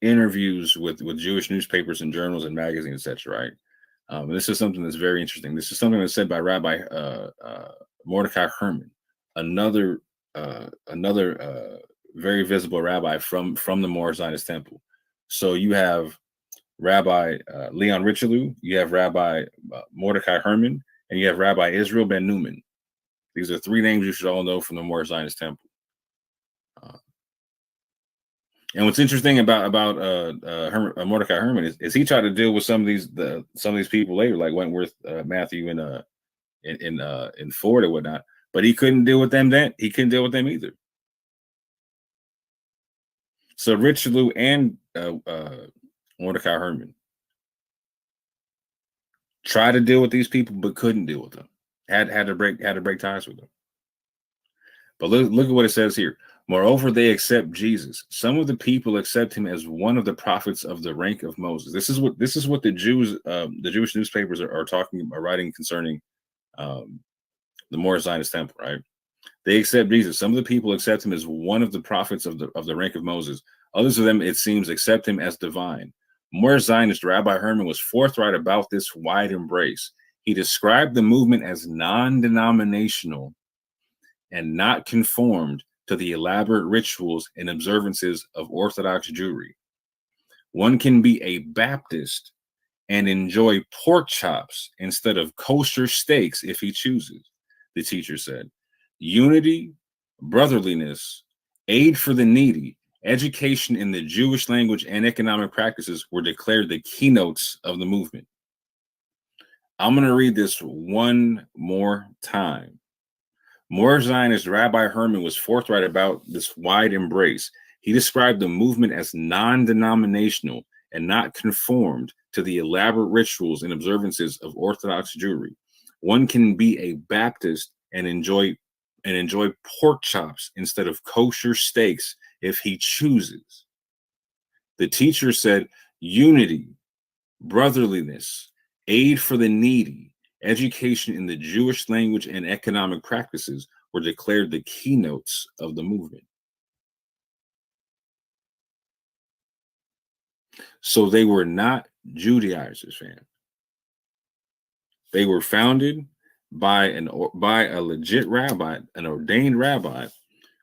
interviews with Jewish newspapers and journals and magazines, etc. Right? This is something that's very interesting. This is something that's said by Rabbi Mordecai Herman, another very visible rabbi from the Moorish Zionist temple. So you have Rabbi Leon Richelieu, you have Rabbi Mordecai Herman, and you have Rabbi Israel Ben Newman. These are three names you should all know from the Moorish Zionist temple. And what's interesting about Mordecai Herman is he tried to deal with some of these people later, like Wentworth, Matthew, and in Ford and whatnot. But he couldn't deal with them then. He couldn't deal with them either. So Richelieu and Mordecai Herman tried to deal with these people, but couldn't deal with them. Had to break ties with them. But look at what it says here. Moreover, they accept Jesus. Some of the people accept him as one of the prophets of the rank of Moses. This is what the Jews, the Jewish newspapers are writing concerning the Moorish Zionist temple, right? They accept Jesus. Some of the people accept him as one of the prophets of the rank of Moses. Others of them, it seems, accept him as divine. Moorish Zionist Rabbi Herman was forthright about this wide embrace. He described the movement as non-denominational and not conformed to the elaborate rituals and observances of Orthodox Jewry. One can be a Baptist and enjoy pork chops instead of kosher steaks if he chooses, the teacher said. Unity, brotherliness, aid for the needy, education in the Jewish language and economic practices were declared the keynotes of the movement. I'm going to read this one more time. Moorish Zionist Rabbi Herman was forthright about this wide embrace. He described the movement as non-denominational and not conformed to the elaborate rituals and observances of Orthodox Jewry. One can be a Baptist and enjoy pork chops instead of kosher steaks if he chooses. The teacher said, unity, brotherliness, aid for the needy, education in the Jewish language and economic practices were declared the keynotes of the movement. So they were not Judaizers, fam. They were founded by a legit rabbi, an ordained rabbi,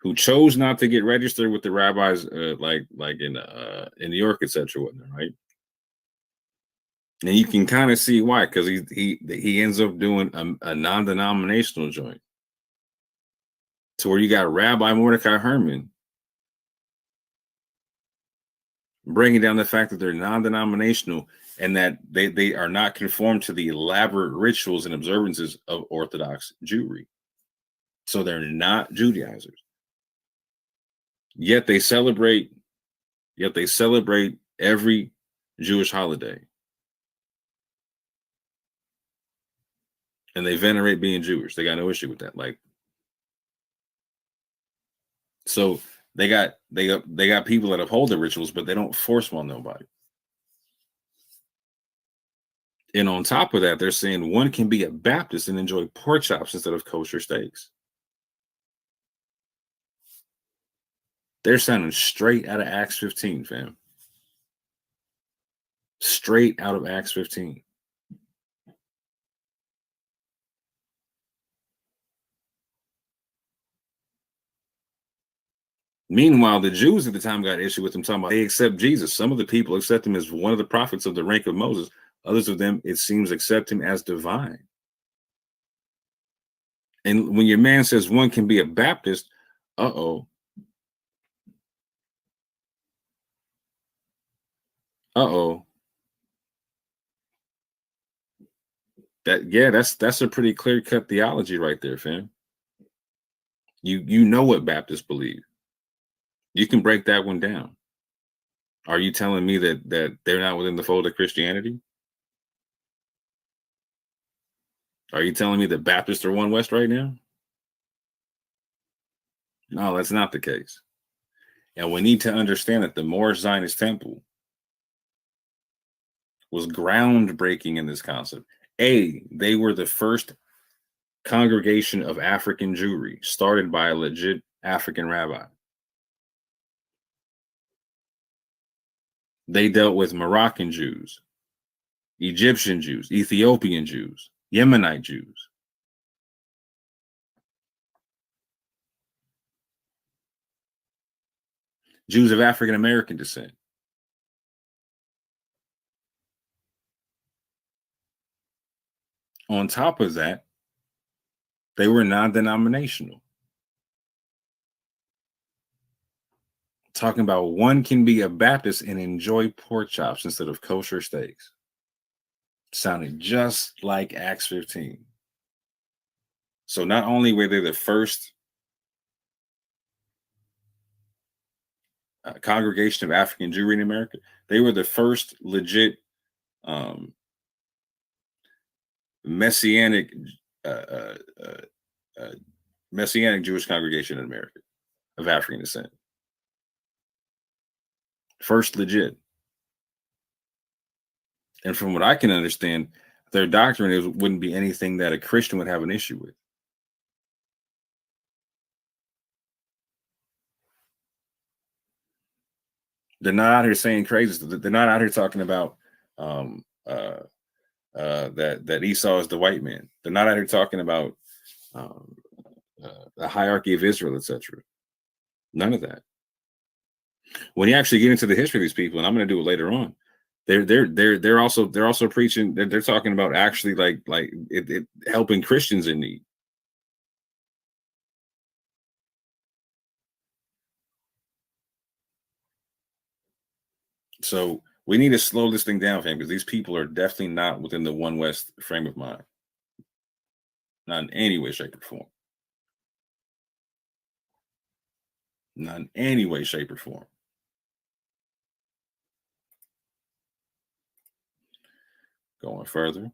who chose not to get registered with the rabbis, like in New York, etc., whatnot, right? And you can kind of see why, because he ends up doing a non-denominational joint, to where you got Rabbi Mordecai Herman bringing down the fact that they're non-denominational and that they are not conformed to the elaborate rituals and observances of Orthodox Jewry. So they're not Judaizers. Yet they celebrate every Jewish holiday. And they venerate being Jewish. They got no issue with that. Like, so they got people that uphold the rituals, but they don't force them on nobody. And on top of that, they're saying one can be a Baptist and enjoy pork chops instead of kosher steaks. They're sounding straight out of Acts 15, fam. Straight out of Acts 15. Meanwhile, the Jews at the time got an issue with them, talking about they accept Jesus. Some of the people accept him as one of the prophets of the rank of Moses. Others of them, it seems, accept him as divine. And when your man says one can be a Baptist, uh-oh. That's a pretty clear-cut theology right there, fam. You know what Baptists believe. You can break that one down. Are you telling me that they're not within the fold of Christianity? Are you telling me that Baptists are One West right now? No, that's not the case. And we need to understand that the Moorish Zionist temple was groundbreaking in this concept. They were the first congregation of African Jewry started by a legit African rabbi. They dealt with Moroccan Jews. Egyptian Jews, Ethiopian Jews, Yemenite Jews. Jews of African American descent. On top of that, they were non-denominational. Talking about one can be a Baptist and enjoy pork chops instead of kosher steaks. Sounded just like Acts 15. So not only were they the first congregation of African Jewry in America, they were the first legit messianic Jewish congregation in America of African descent. First legit. And from what I can understand, their doctrine wouldn't be anything that a Christian would have an issue with. They're not out here saying crazy stuff. They're not out here talking about that Esau is the white man. They're not out here talking about the hierarchy of Israel, etc. None of that. When you actually get into the history of these people, and I'm going to do it later on, they're also preaching. They're talking about actually like it helping Christians in need. So we need to slow this thing down, fam, because these people are definitely not within the One West frame of mind. Not in any way, shape, or form. Not in any way, shape, or form. Going further.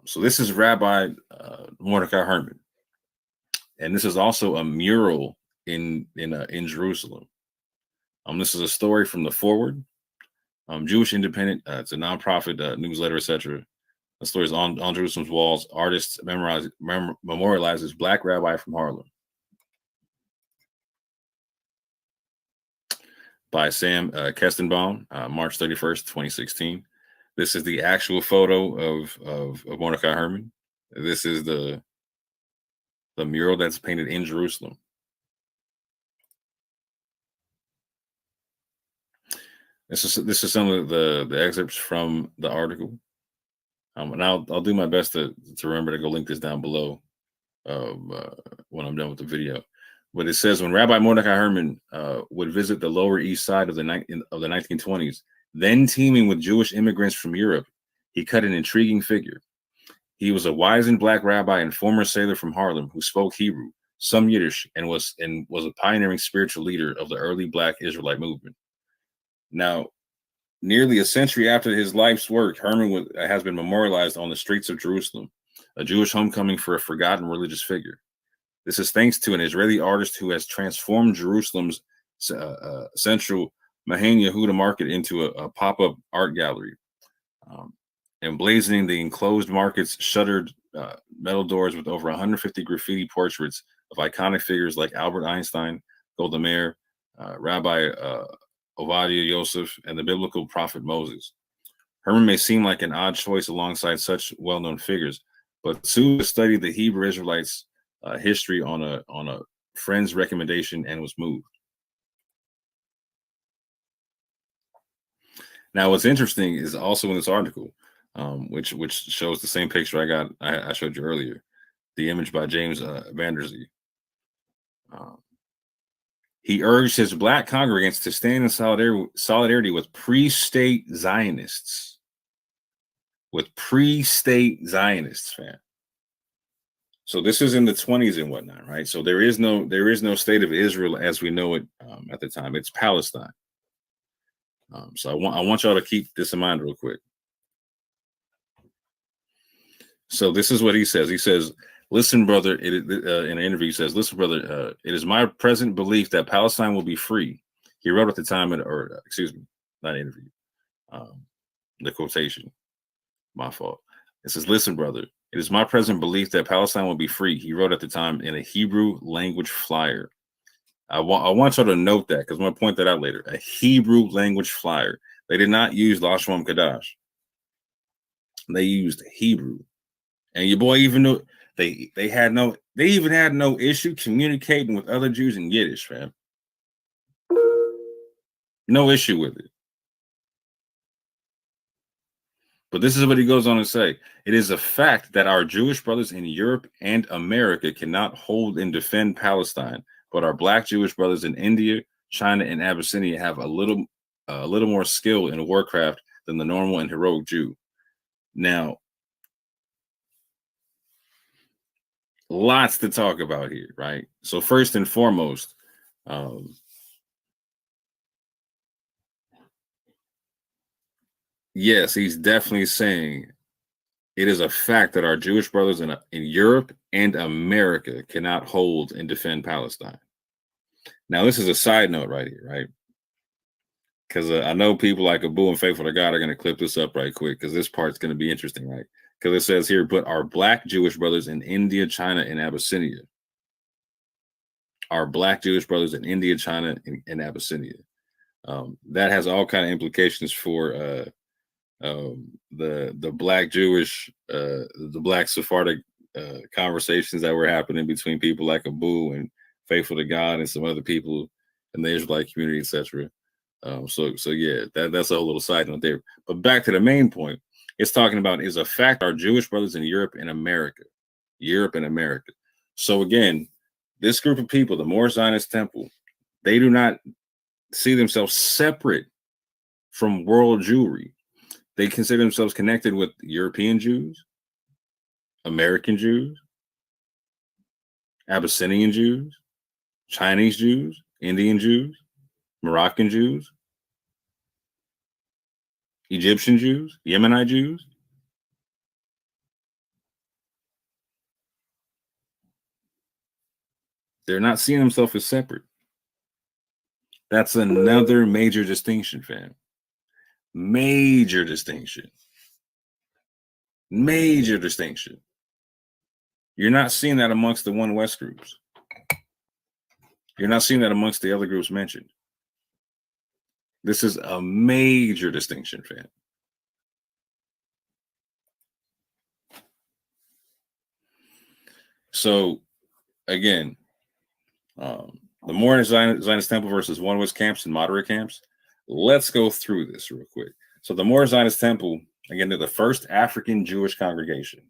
So this is Rabbi Mordecai Herman. And this is also a mural in Jerusalem. This is a story from the Forward, Jewish Independent. It's a nonprofit newsletter, etc. The story is on Jerusalem's walls. Artists memorializes Black rabbi from Harlem. By Sam Kestenbaum, March 31st, 2016. This is the actual photo of Mordecai Herman. This is the mural that's painted in Jerusalem. This is some of the excerpts from the article, and I'll do my best to remember to go link this down below when I'm done with the video. But it says when Rabbi Mordecai Herman would visit the Lower East Side of the 1920s, then teeming with Jewish immigrants from Europe, he cut an intriguing figure. He was a wizened Black rabbi and former sailor from Harlem who spoke Hebrew, some Yiddish, and was a pioneering spiritual leader of the early Black Israelite movement. Now, nearly a century after his life's work, Herman has been memorialized on the streets of Jerusalem, a Jewish homecoming for a forgotten religious figure. This is thanks to an Israeli artist who has transformed Jerusalem's central Mahan Yehuda market into a pop-up art gallery, emblazoning the enclosed market's shuttered metal doors with over 150 graffiti portraits of iconic figures like Albert Einstein, Golda Meir, Rabbi Ovadia Yosef, and the biblical prophet Moses. Herman may seem like an odd choice alongside such well-known figures, but Sue studied the Hebrew Israelites' history on a friend's recommendation and was moved. Now, what's interesting is also in this article, which shows the same picture I showed you earlier, the image by James Vanderzee. He urged his Black congregants to stand in solidarity with pre-state Zionists. With pre-state Zionists, fam. So this is in the 20s and whatnot, right? So there is no state of Israel as we know it at the time. It's Palestine. So I want y'all to keep this in mind real quick. So this is what he says. He says, "Listen, brother," in an interview, he says, "Listen, brother, it is my present belief that Palestine will be free." He wrote at the time, not interview, the quotation, my fault. It says, "Listen, brother, it is my present belief that Palestine will be free." He wrote at the time in a Hebrew language flyer. I want y'all to note that because I'm going to point that out later. A Hebrew language flyer. They did not use Lashon Kadash. they used Hebrew. And your boy even knew they even had no issue communicating with other Jews in Yiddish, fam. No issue with it. But this is what he goes on to say. It is a fact that our Jewish brothers in Europe and America cannot hold and defend Palestine, but our Black Jewish brothers in India, China, and Abyssinia have a little more skill in warcraft than the normal and heroic Jew. Now, lots to talk about here, right? So first and foremost, yes, he's definitely saying it is a fact that our Jewish brothers in Europe and America cannot hold and defend Palestine. Now, this is a side note right here, right? Because I know people like Abu and Faithful to God are going to clip this up right quick because this part's going to be interesting, right? Because it says here, but our Black Jewish brothers in India, China, and Abyssinia. Our Black Jewish brothers in India, China, and Abyssinia. That has all kind of implications for the Black Jewish, the Black Sephardic conversations that were happening between people like Abu and Faithful to God and some other people in the Israelite community, etc. So yeah, that's a whole little side note there. But back to the main point, it's talking about is a fact our Jewish brothers in Europe and America. So again, this group of people, the Moorish Zionist Temple, they do not see themselves separate from world Jewry. They consider themselves connected with European Jews, American Jews, Abyssinian Jews, Chinese Jews, Indian Jews, Moroccan Jews, Egyptian Jews, Yemenite Jews. They're not seeing themselves as separate. That's another major distinction, fam. Major distinction. Major distinction. You're not seeing that amongst the One West groups. You're not seeing that amongst the other groups mentioned. This is a major distinction, fam. So, again, the Moorish Zionist Temple versus One West camps and moderate camps. Let's go through this real quick. So the Moorish Zionist Temple, again, they're the first African Jewish congregation.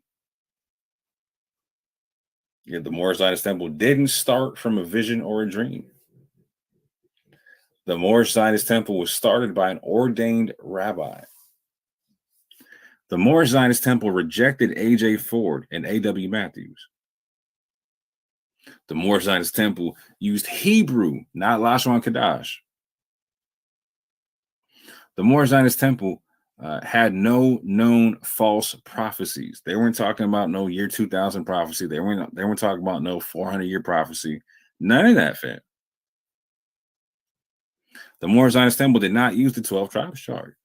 Yeah, the Moorish Zionist Temple didn't start from a vision or a dream. The Moorish Zionist Temple was started by an ordained rabbi. The Moorish Zionist Temple rejected A.J. Ford and A.W. Matthews. The Moorish Zionist Temple used Hebrew, not Lashon Kadash. The Moorish Zionist Temple had no known false prophecies. They weren't talking about no year 2000 prophecy. They weren't talking about no 400-year prophecy. None of that, fam. The Moorish Zionist Temple did not use the 12 tribes chart.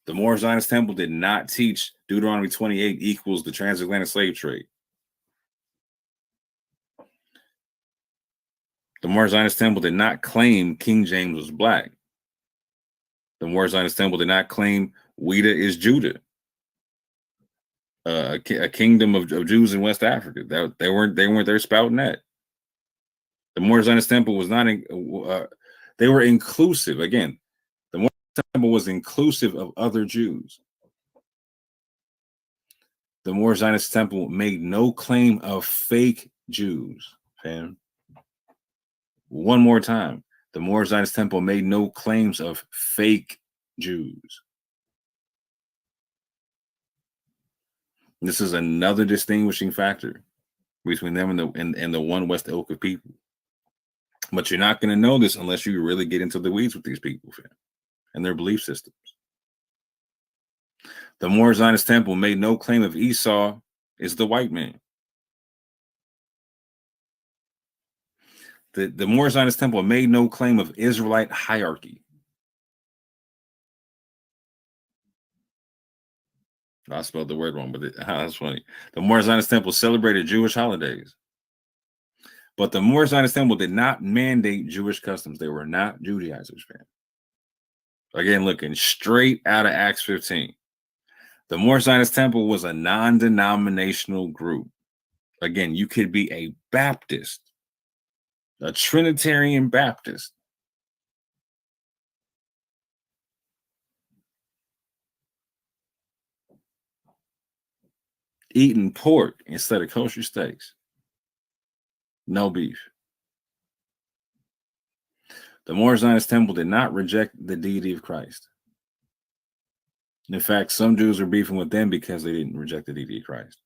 The Moorish Zionist Temple did not teach Deuteronomy 28 equals the transatlantic slave trade. The Moorish Zionist Temple did not claim King James was black. The Moorish Zionist Temple did not claim Ouida is Judah, a kingdom of Jews in West Africa. They weren't there spouting that. The Moorish Zionist Temple was not. They were inclusive. Again, the Moorish Temple was inclusive of other Jews. The Moorish Zionist Temple made no claim of fake Jews, fam. One more time. The Moorish Zionist Temple made no claims of fake Jews. This is another distinguishing factor between them and the One West ilk of people. But you're not going to know this unless you really get into the weeds with these people, fam, and their belief systems. The Moorish Zionist Temple made no claim of Esau is the white man. The Moorish Zionist Temple made no claim of Israelite hierarchy. I spelled the word wrong, but that's funny. The Moorish Zionist Temple celebrated Jewish holidays. But the Moorish Zionist Temple did not mandate Jewish customs. They were not Judaizers, fam. Again, looking straight out of Acts 15. The Moorish Zionist Temple was a non-denominational group. Again, you could be a Baptist, a Trinitarian Baptist. Eating pork instead of kosher steaks. No beef. The Moorish Zionist Temple did not reject the deity of Christ. In fact, some Jews were beefing with them because they didn't reject the deity of Christ.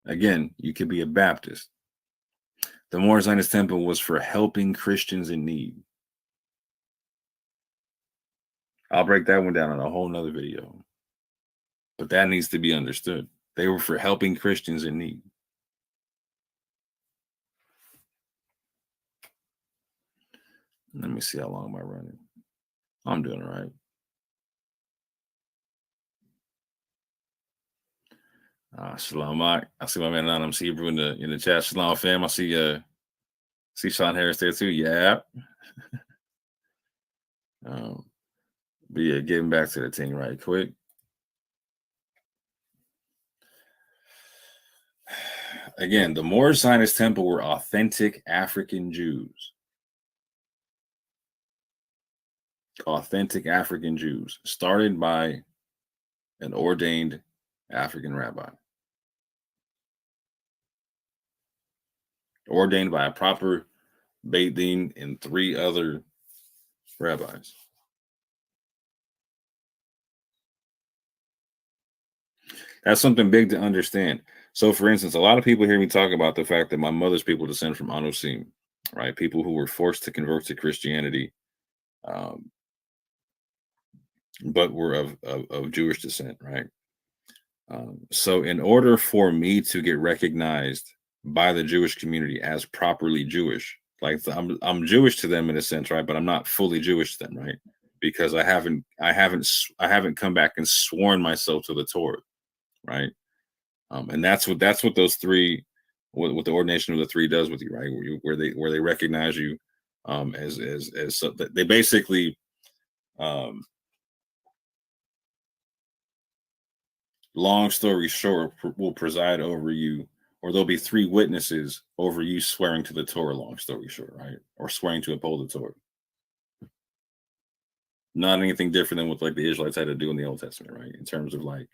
Again, you could be a Baptist. The Moorish Zionist Temple was for helping Christians in need. I'll break that one down in a whole nother video. But that needs to be understood. They were for helping Christians in need. Let me see how long am I running. I'm doing all right. Shalom, I see my man Anonymous Hebrew in the chat. Shalom, fam. I see Sean Harris there too. Yeah. But yeah, getting back to the thing right quick. Again, the Moorish Zionist Temple were authentic African Jews. Authentic African Jews, started by an ordained African rabbi. Ordained by a proper Beit Din and 3 other rabbis. That's something big to understand. So, for instance, a lot of people hear me talk about the fact that my mother's people descend from Anusim, right? People who were forced to convert to Christianity, but were of Jewish descent, right? So in order for me to get recognized by the Jewish community as properly Jewish, like I'm Jewish to them in a sense, right? But I'm not fully Jewish to them, right? Because I haven't come back and sworn myself to the Torah, right? And that's what those 3, what the ordination of the 3 does with you, right? Where they recognize you as so that they basically long story short, will preside over you, or there'll be 3 witnesses over you swearing to the Torah, long story short, right? Or swearing to uphold the Torah. Not anything different than what like the Israelites had to do in the Old Testament, right? In terms of like,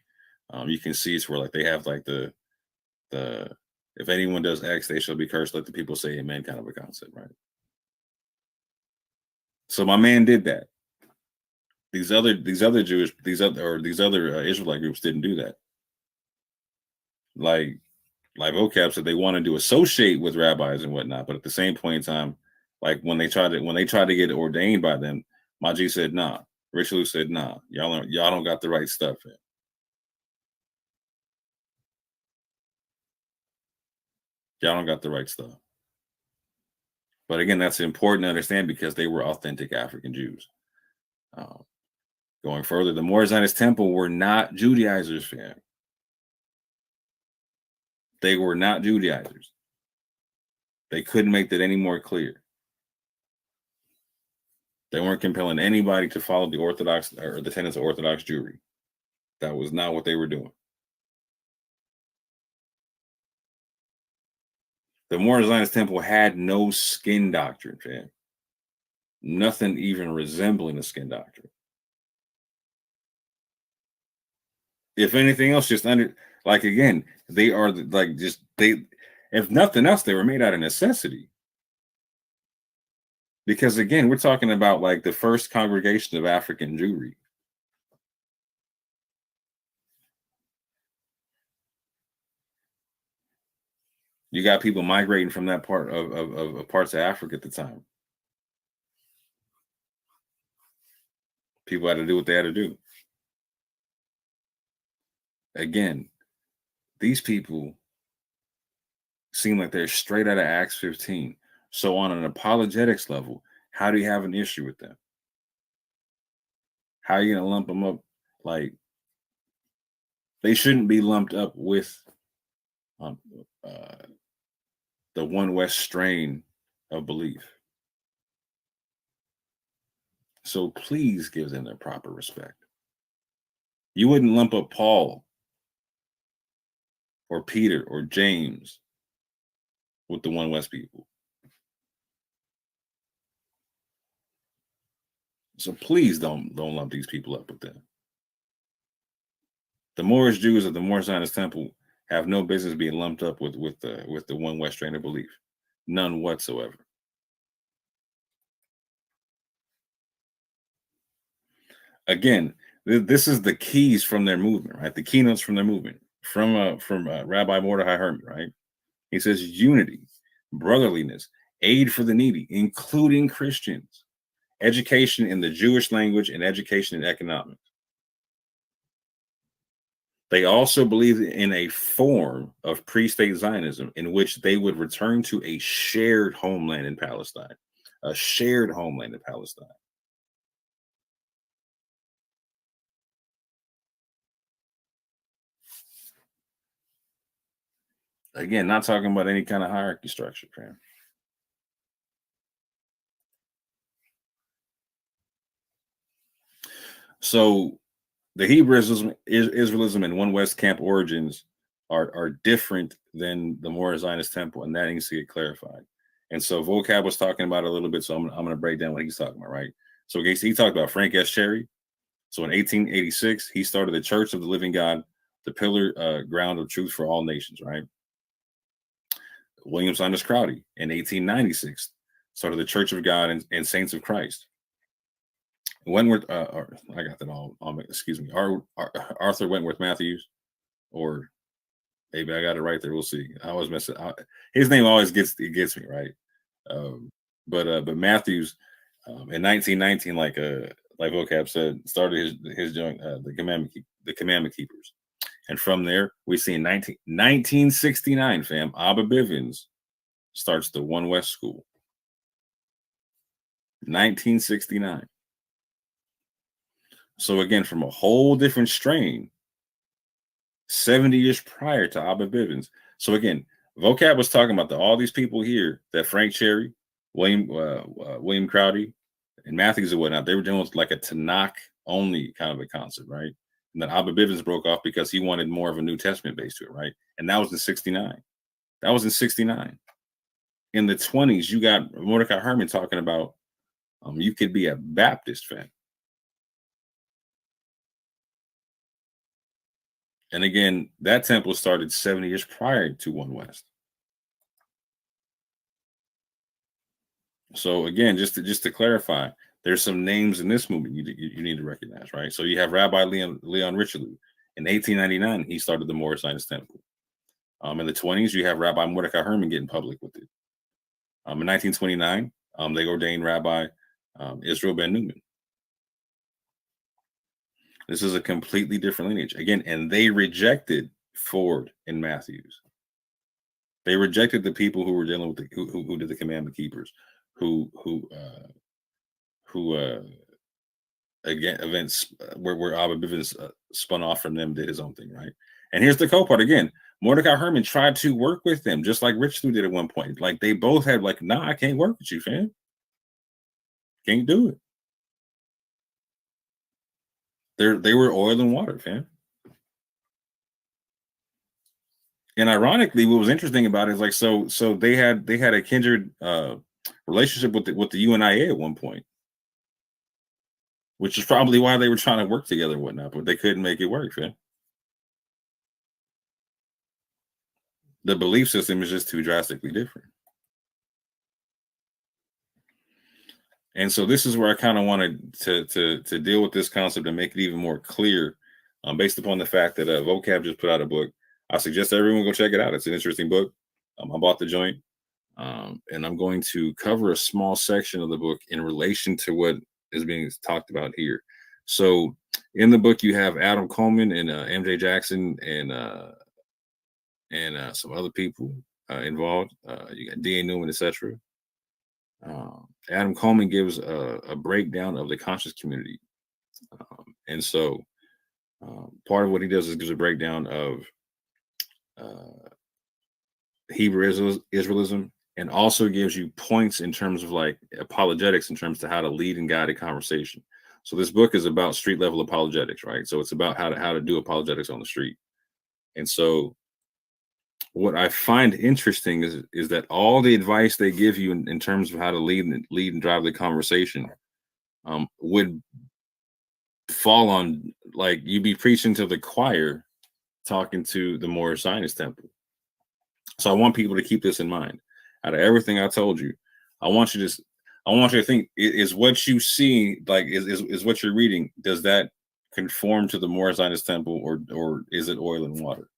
you can see it's where like they have like the if anyone does X, they shall be cursed, let the people say amen kind of a concept, right? So my man did that. These other Israelite groups didn't do that. Like Vocab said, they wanted to associate with rabbis and whatnot, but at the same point in time, like when they tried to get ordained by them, Maji said nah. Richelieu said nah. Y'all don't got the right stuff in. Y'all don't got the right stuff. But again, that's important to understand because they were authentic African Jews. Going further, the Moorish Zionist Temple were not Judaizers, fam. They were not Judaizers. They couldn't make that any more clear. They weren't compelling anybody to follow the Orthodox or the tenets of Orthodox Jewry. That was not what they were doing. The Moorish Zionist Temple had no skin doctrine, fam. Nothing even resembling a skin doctrine. If anything else, just again, they are if nothing else, they were made out of necessity. Because again, we're talking about like the first congregation of African Jewry. You got people migrating from that part of parts of Africa at the time. People had to do what they had to do. Again, these people seem like they're straight out of Acts 15. So on an apologetics level, how do you have an issue with them? How are you going to lump them up? Like, they shouldn't be lumped up with the One West strain of belief. So please give them their proper respect. You wouldn't lump up Paul or Peter or James with the One West people. So please don't lump these people up with them. The Moorish Jews of the Moorish Zionist Temple have no business being lumped up with the One West strain of belief. None whatsoever. Again, this is the keys from their movement, right? The keynotes from their movement, from Rabbi Mordechai Herman, right? He says unity, brotherliness, aid for the needy, including Christians, education in the Jewish language, and education in economics. They also believed in a form of pre-state Zionism in which they would return to a shared homeland in Palestine, a shared homeland in Palestine. Again, not talking about any kind of hierarchy structure, fam. So the Hebrew Israelism and One West camp origins are different than the Moorish Zionist Temple, and that needs to get clarified. And so Vocab was talking about it a little bit, so I'm going to break down what he's talking about, right? So he talked about Frank S. Cherry. So in 1886, he started the Church of the Living God, the pillar ground of truth for all nations, right? William Saunders Crowdy in 1896 started the Church of God and Saints of Christ. Wentworth, I got that all. Excuse me, Arthur Wentworth Matthews, or maybe I got it right there. We'll see. I always mess it. His name always gets me right. But Matthews in 1919, like Vocab said, started his joint, the Commandment Keepers. And from there, we see in 1969, fam, Abba Bivens starts the One West School. 1969. So again, from a whole different strain, 70 years prior to Abba Bivens. So again, Vocab was talking about all these people here that Frank Cherry, William Crowdy, and Matthews and whatnot. They were dealing with like a Tanakh only kind of a concept, right? And then Abba Bivens broke off because he wanted more of a New Testament base to it, right? And that was in 69. That was in 69. In the 20s, you got Mordecai Herman talking about you could be a Baptist fan. And again, that temple started 70 years prior to One West. So again, just to clarify, there's some names in this movement you need to recognize, right? So you have Rabbi Leon Richelieu. In 1899, he started the Moorish Zionist Temple. In the 20s, you have Rabbi Mordecai Herman getting public with it. In 1929, they ordained Rabbi Israel Ben Newman. This is a completely different lineage. Again, and they rejected Ford and Matthews. They rejected the people who were dealing with who did the Commandment Keepers, who again events where Abba Bivens spun off from them, did his own thing, right? And here's the cool part again. Mordecai Herman tried to work with them, just like Richelieu did at one point. Like they both had like, nah, I can't work with you, fam. Can't do it. They were oil and water, fam. And ironically, what was interesting about it is like so they had a kindred relationship with the UNIA at one point, which is probably why they were trying to work together and whatnot, but they couldn't make it work, fam. The belief system is just too drastically different. And so this is where I kind of wanted to deal with this concept and make it even more clear, based upon the fact that Vocab just put out a book. I suggest everyone go check it out. It's an interesting book. I bought the joint, and I'm going to cover a small section of the book in relation to what is being talked about here. So in the book, you have Adam Coleman and MJ Jackson and some other people involved. You got D.A. Newman, etc. Adam Coleman gives a breakdown of the conscious community. And so part of what he does is gives a breakdown of Hebrew Israelism, and also gives you points in terms of like apologetics in terms of how to lead and guide a conversation. So this book is about street level apologetics, right? So it's about how to do apologetics on the street. And so what I find interesting is that all the advice they give you in terms of how to lead and drive the conversation would fall on, like, you be preaching to the choir talking to the Moorish Zionist temple. So I want people to keep this in mind. Out of everything I told you, I want you to think, is what you see, like, is what you're reading, does that conform to the Moorish Zionist temple, or is it oil and water?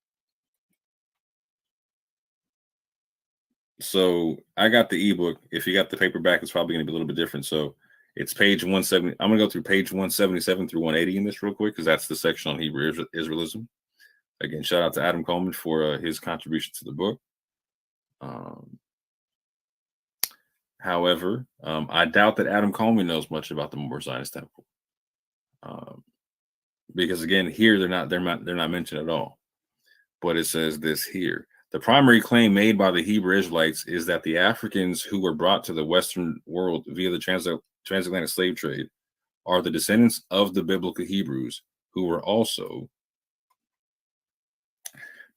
So I got the ebook. If you got the paperback, it's probably going to be a little bit different. So it's page 170. I'm going to go through page 177 through 180 in this real quick, because that's the section on Hebrew Israelism. Again, shout out to Adam Coleman for his contribution to the book. However, I doubt that Adam Coleman knows much about the Moorish Zionist temple, because again, here they're not mentioned at all. But it says this here: the primary claim made by the Hebrew Israelites is that the Africans who were brought to the Western world via the transatlantic slave trade are the descendants of the biblical Hebrews, who were also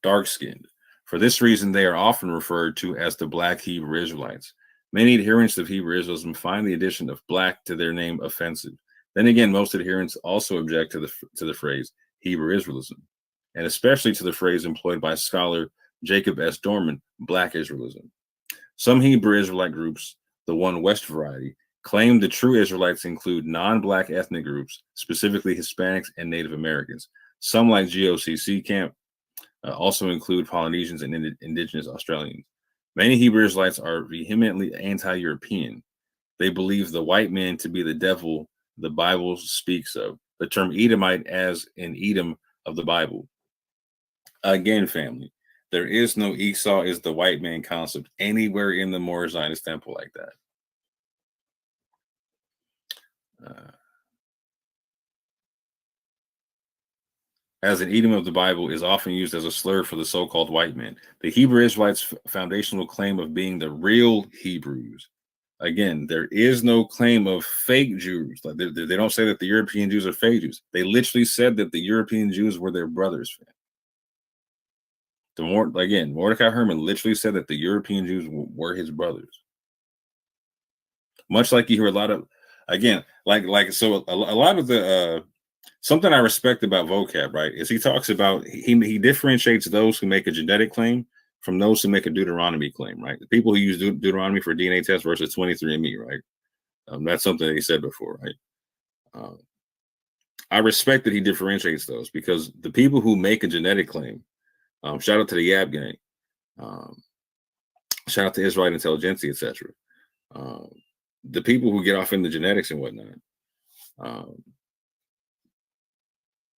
dark-skinned. For this reason, they are often referred to as the Black Hebrew Israelites. Many adherents of Hebrew Israelism find the addition of black to their name offensive. Then again, most adherents also object to the phrase Hebrew Israelism, and especially to the phrase employed by scholar Jacob S. Dorman, Black Israelism. Some Hebrew Israelite groups, the One West variety, claim the true Israelites include non-Black ethnic groups, specifically Hispanics and Native Americans. Some, like GOCC camp, also include Polynesians and indigenous Australians. Many Hebrew Israelites are vehemently anti-European. They believe the white man to be the devil the Bible speaks of, the term Edomite as in Edom of the Bible. Again, family, there is no Esau is the white man concept anywhere in the Moorish Zionist temple like that. As an Edom of the Bible is often used as a slur for the so-called white man. The Hebrew Israelites' foundational claim of being the real Hebrews. Again, there is no claim of fake Jews. Like they don't say that the European Jews are fake Jews. They literally said that the European Jews were their brothers. Mordecai Herman literally said that the European Jews were his brothers. Much like you hear a lot of, again, so a lot of the something I respect about Vocab, right, is he talks about, he differentiates those who make a genetic claim from those who make a Deuteronomy claim, right? The people who use Deuteronomy for DNA test versus 23andMe, right? That's something that he said before, right? I respect that he differentiates those, because the people who make a genetic claim, shout out to the Yab Gang, shout out to Israelite Intelligentsia, etc. The people who get off in the genetics and whatnot,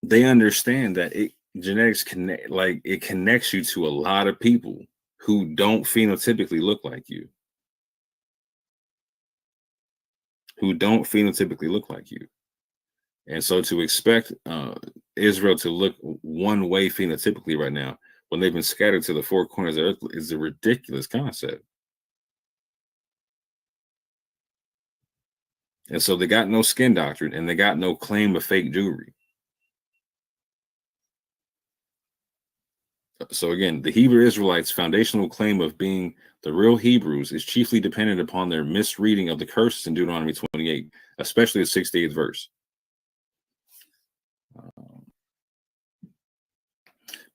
they understand that genetics connects you to a lot of people who don't phenotypically look like you. And so to expect Israel to look one way phenotypically right now, when they've been scattered to the four corners of the earth, is a ridiculous concept. And so they got no skin doctrine, and they got no claim of fake Jewry. So again, the Hebrew Israelites' foundational claim of being the real Hebrews is chiefly dependent upon their misreading of the curses in Deuteronomy 28, especially the 68th verse.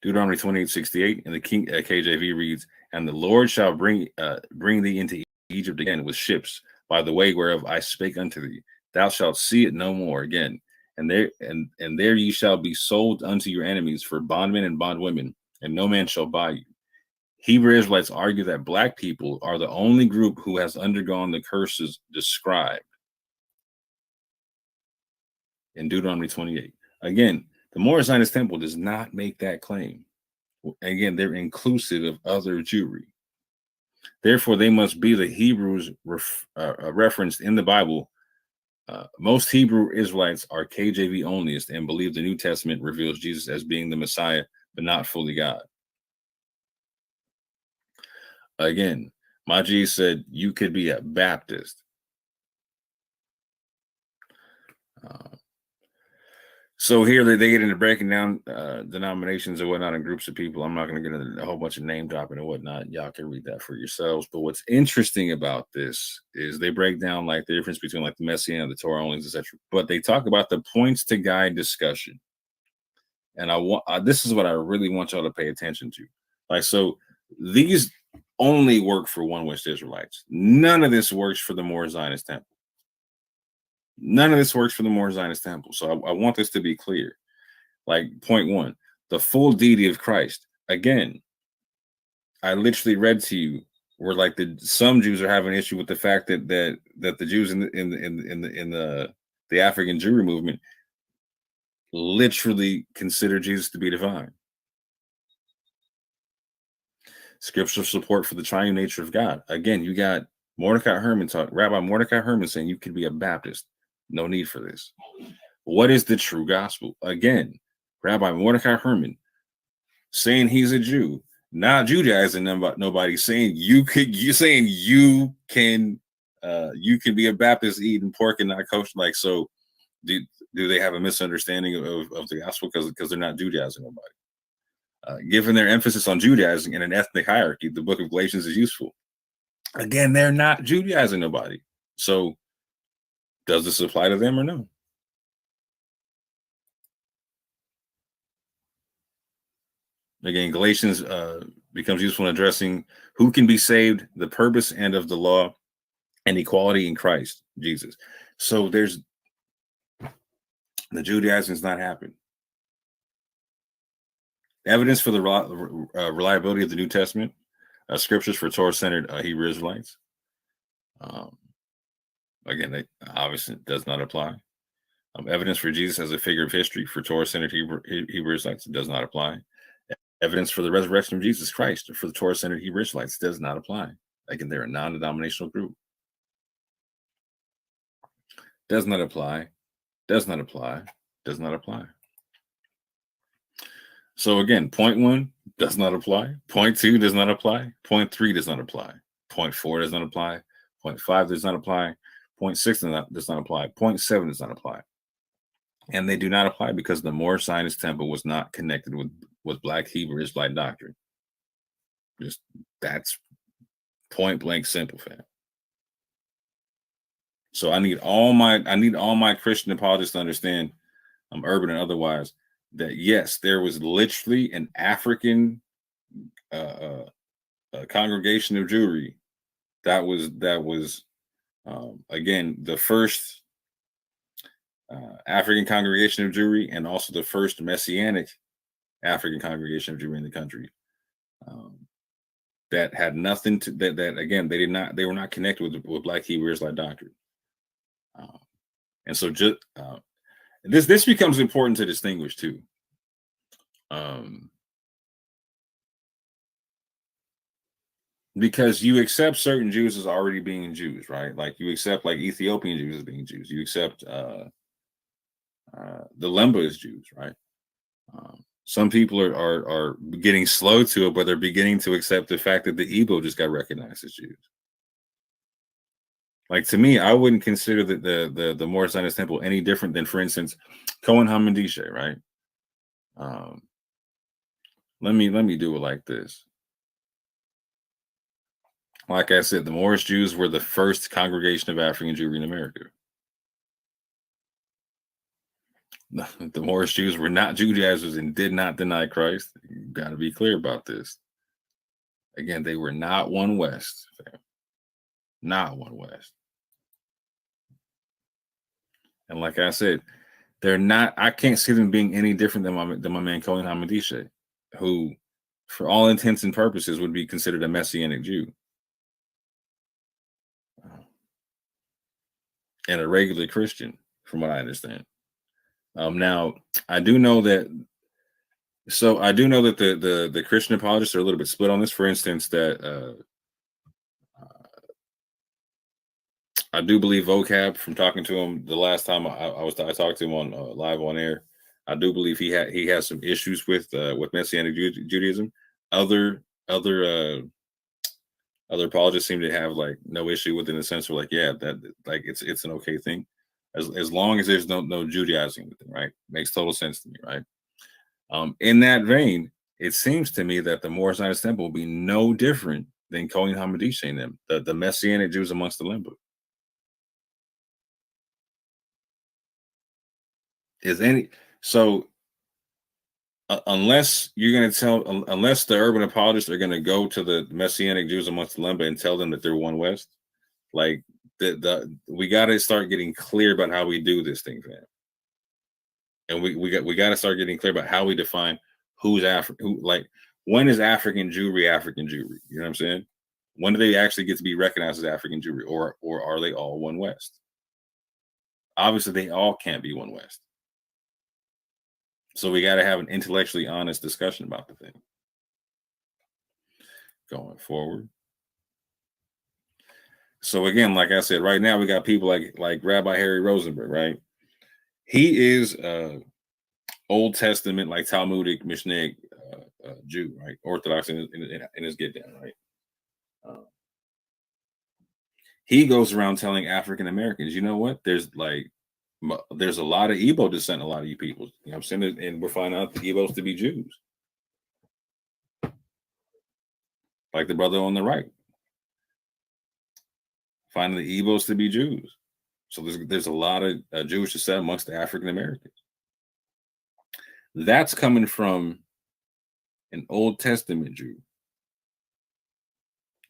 Deuteronomy 28:68 in the King KJV reads, "And the Lord shall bring thee into Egypt again with ships, by the way whereof I spake unto thee. Thou shalt see it no more again. And there ye shall be sold unto your enemies for bondmen and bondwomen, and no man shall buy you." Hebrew Israelites argue that black people are the only group who has undergone the curses described in Deuteronomy 28. Again, the Moorish Zionist temple does not make that claim. Again, they're inclusive of other Jewry. Therefore, they must be the Hebrews referenced in the Bible. Most Hebrew Israelites are KJV onlyist and believe the New Testament reveals Jesus as being the Messiah, but not fully God. Again, my G said you could be a Baptist. So here they get into breaking down denominations and whatnot and groups of people. I'm not going to get into a whole bunch of name dropping and whatnot. Y'all can read that for yourselves. But what's interesting about this is they break down like the difference between like the Messianic, the Torah onlys, etc. But they talk about the points to guide discussion. And this is what I really want y'all to pay attention to. Like, so these only work for One West Israelites. None of this works for the Moorish Zionist temple. None of this works for the Moorish Zionist temple. So I want this to be clear. Like, point one, the full deity of Christ. Again, I literally read to you where like some Jews are having an issue with the fact that the Jews in the African Jewry movement literally consider Jesus to be divine. Scriptural support for the triune nature of God. Again, you got Rabbi Mordecai Herman saying you could be a Baptist. No need for this. What is the true gospel? Again, Rabbi Mordecai Herman saying he's a Jew, not Judaizing nobody, saying you can be a Baptist eating pork and not kosher. Like, so do they have a misunderstanding of the gospel because they're not Judaizing nobody? Given their emphasis on Judaizing and an ethnic hierarchy, the book of Galatians is useful. Again, they're not Judaizing nobody. So does this apply to them or no? Again, Galatians becomes useful in addressing who can be saved, the purpose and of the law, and equality in Christ Jesus. So the Judaizing has not happened. Evidence for the reliability of the New Testament, scriptures for Torah-centered Hebrew Israelites. Again, that obviously does not apply. Evidence for Jesus as a figure of history for Torah-centered Hebrew Israelites does not apply. Evidence for the resurrection of Jesus Christ for the Torah-centered Hebrew Israelites does not apply. Again, they're a non-denominational group. Does not apply. Does not apply. Does not apply. So again, point one does not apply. Point two does not apply. Point three does not apply. Point four does not apply. Point five does not apply. Point six does not apply. Point seven does not apply. And they do not apply because the Moorish Zionist temple was not connected with Black Hebrew Israelite doctrine. Just that's point blank simple, fam. So I need all my Christian apologists to understand, urban and otherwise, that yes, there was literally an African congregation of Jewry that was again the first African congregation of Jewry and also the first Messianic African congregation of Jewry in the country. That had nothing to that again they were not connected with Black Hebrew Israelite doctrine. And so just this becomes important to distinguish too. Because you accept certain Jews as already being Jews, right? Like you accept like Ethiopian Jews as being Jews. You accept the Lemba as Jews, right? Some people are getting slow to it, but they're beginning to accept the fact that the Igbo just got recognized as Jews. Like to me, I wouldn't consider the Moorish Zionist temple any different than, for instance, Cohen Hamadishe, right? Let me do it like this. Like I said, the Moorish Jews were the first congregation of African Jewry in America. The Moorish Jews were not Judaizers and did not deny Christ. You got to be clear about this. Again, they were not one West. Fam. Not one West. And like I said, they're not. I can't see them being any different than my man Cohen Hamadishe, who, for all intents and purposes, would be considered a Messianic Jew and a regular Christian, from what I understand. Now, I do know that the Christian apologists are a little bit split on this. For instance, that I do believe Vocab, from talking to him the last time I talked to him on live on air, I do believe he has some issues with Messianic Judaism. Other apologists seem to have like no issue with it in the sense of like, yeah, that like it's an okay thing. as long as there's no Judaizing with it, right? Makes total sense to me, right? In that vein, it seems to me that the Moorish Zionist temple will be no different than Kohen HaMedici and them, the Messianic Jews amongst the Limba. Unless you're going to unless the urban apologists are going to go to the Messianic Jews amongst the Limba and tell them that they're one West, like we got to start getting clear about how we do this thing, fam. And we got to start getting clear about how we define who's African, when is African Jewry? You know what I'm saying? When do they actually get to be recognized as African Jewry, or are they all one West? Obviously, they all can't be one West. So we got to have an intellectually honest discussion about the thing going forward. So again, like I said, right now we got people like Rabbi Harry Rosenberg, right? He is Old Testament, like Talmudic, Mishnaic Jew, right? Orthodox in his get down, right? He goes around telling African Americans, you know what? There's a lot of Igbo descent, a lot of you people. You know what I'm saying? And we're finding out the Igbos to be Jews. Like the brother on the right. Finding the Igbos to be Jews. So there's a lot of Jewish descent amongst the African Americans. That's coming from an Old Testament Jew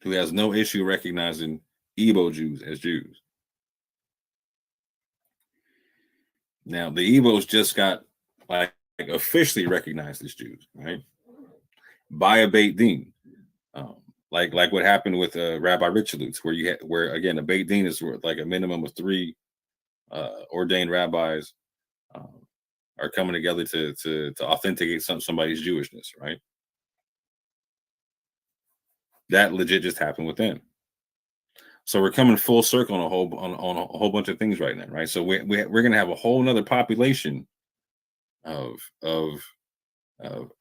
who has no issue recognizing Igbo Jews as Jews. Now, the Igbos just got officially recognized as Jews, right? By a Beit Din. Like what happened with Rabbi Richelutz, where again, a Beit Din is like a minimum of 3 ordained rabbis are coming together to authenticate somebody's Jewishness, right? That legit just happened with them. So we're coming full circle on a whole bunch of things right now, right? So we're going to have a whole nother population of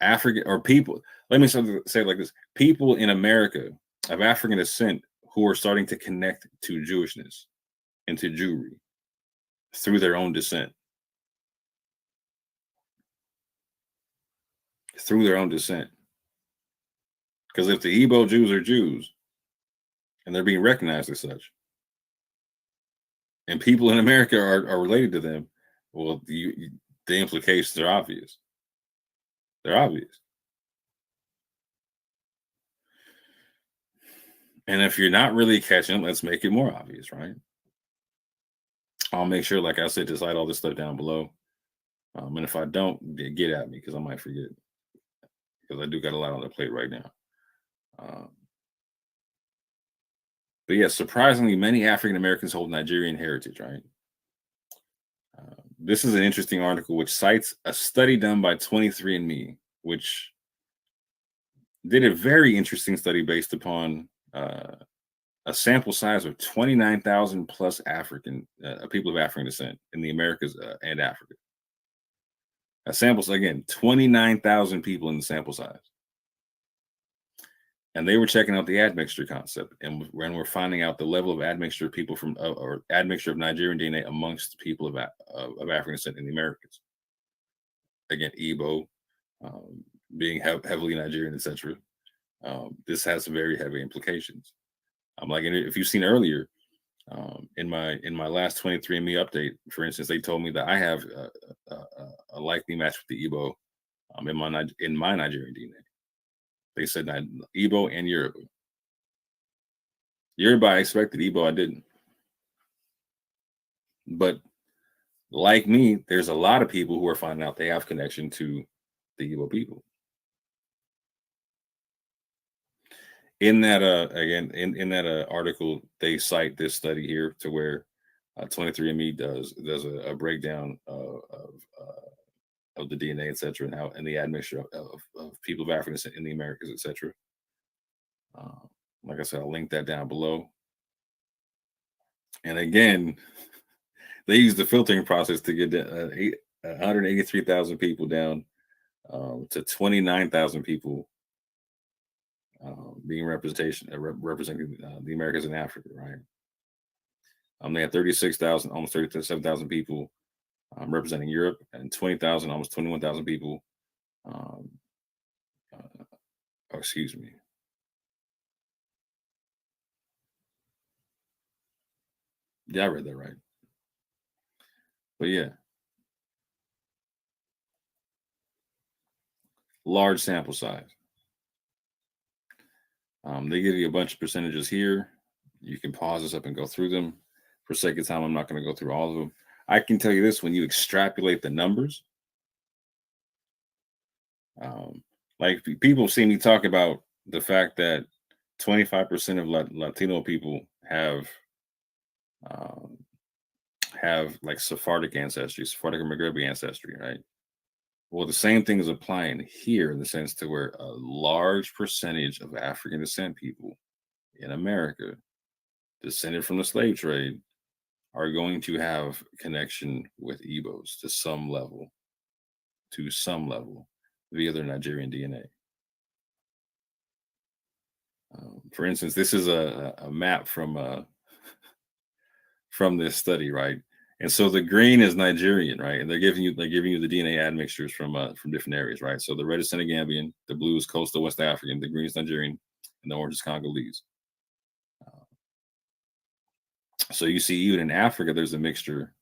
African or people. Let me say it like this: people in America of African descent who are starting to connect to Jewishness and to Jewry through their own descent. Through their own descent. Because if the Igbo Jews are Jews, and they're being recognized as such, and people in America are related to them, well, the implications are obvious. They're obvious. And if you're not really catching, let's make it more obvious, right? I'll make sure, like I said, to cite all this stuff down below. And if I don't, get at me, because I might forget. Because I do got a lot on the plate right now. But yes, surprisingly, many African Americans hold Nigerian heritage, right? This is an interesting article which cites a study done by 23andMe, which did a very interesting study based upon a sample size of 29,000 plus African people of African descent in the Americas and Africa. A sample, again, 29,000 people in the sample size. And they were checking out the admixture concept, and we're finding out the level of admixture of people from or admixture of Nigerian DNA amongst people of African descent in the Americas. Again, Igbo, being heavily Nigerian, etc. This has very heavy implications. Like if you've seen earlier, in my last 23andMe update, for instance, they told me that I have a likely match with the Igbo in my Nigerian DNA. They said that Igbo and Yoruba. Yoruba, I expected. Igbo, I didn't. But like me, there's a lot of people who are finding out they have connection to the Igbo people. In that, again, in that article, they cite this study here to where 23andMe does a breakdown of the DNA, etc., and how and the admixture of people of African descent in the Americas, etc. Like I said, I'll link that down below. And again, they use the filtering process to get 183,000 people down to 29,000 people being representing the Americas and Africa, right? They had 36,000, almost 37,000 people representing Europe, and 20,000, almost 21,000 people. Excuse me. Yeah, I read that right. But yeah, large sample size. They give you a bunch of percentages here. You can pause this up and go through them. For sake of time, I'm not going to go through all of them. I can tell you this: when you extrapolate the numbers, like people see me talk about the fact that 25% of Latino people have like Sephardic ancestry, Sephardic and Maghrebi ancestry, right? Well, the same thing is applying here in the sense to where a large percentage of African descent people in America, descended from the slave trade, are going to have connection with Igbos to some level via their Nigerian DNA. For instance, this is a map from this study, right? And so the green is Nigerian, right? And they're giving you the DNA admixtures from different areas, right? So the red is Senegambian, the blue is coastal West African, the green is Nigerian, and the orange is Congolese. So you see, even in Africa, there's a mixture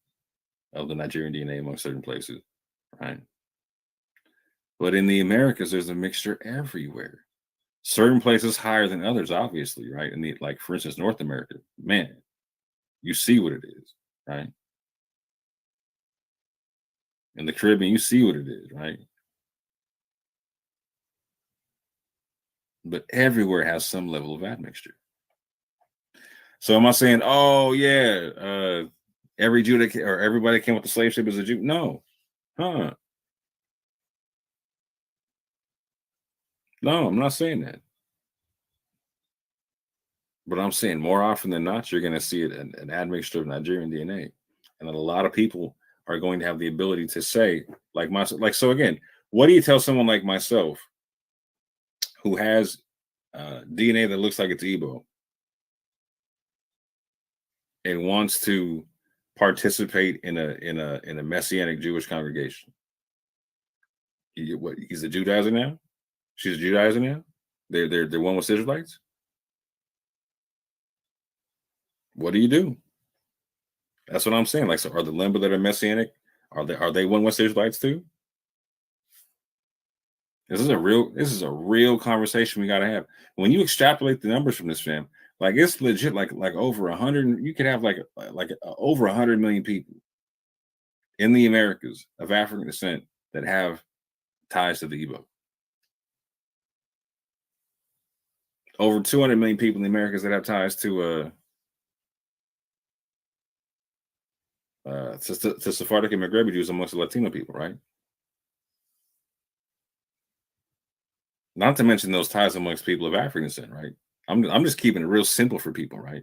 of the Nigerian DNA among certain places, right? But in the Americas, there's a mixture everywhere. Certain places higher than others, obviously, right? And like, for instance, North America, man, you see what it is, right? In the Caribbean, you see what it is, right? But everywhere has some level of admixture. So am I saying, oh yeah, every Jew or everybody that came with the slave ship is a Jew? No, No, I'm not saying that. But I'm saying more often than not, you're going to see an admixture of Nigerian DNA, and a lot of people are going to have the ability to say, so again, what do you tell someone like myself who has DNA that looks like it's Igbo and wants to participate in a Messianic Jewish congregation? He's a Judaizer now? She's a Judaizer now? They're one with Israelites? What do you do? That's what I'm saying. Like, so are the Limba that are Messianic, are they one with Israelites too? This is a real conversation we got to have. When you extrapolate the numbers from this, fam, like it's legit, like over 100. You could have like over 100 million people in the Americas of African descent that have ties to the Igbo. Over 200 million people in the Americas that have ties to Sephardic and Maghrebi Jews amongst the Latino people, right? Not to mention those ties amongst people of African descent, right? I'm just keeping it real simple for people, right?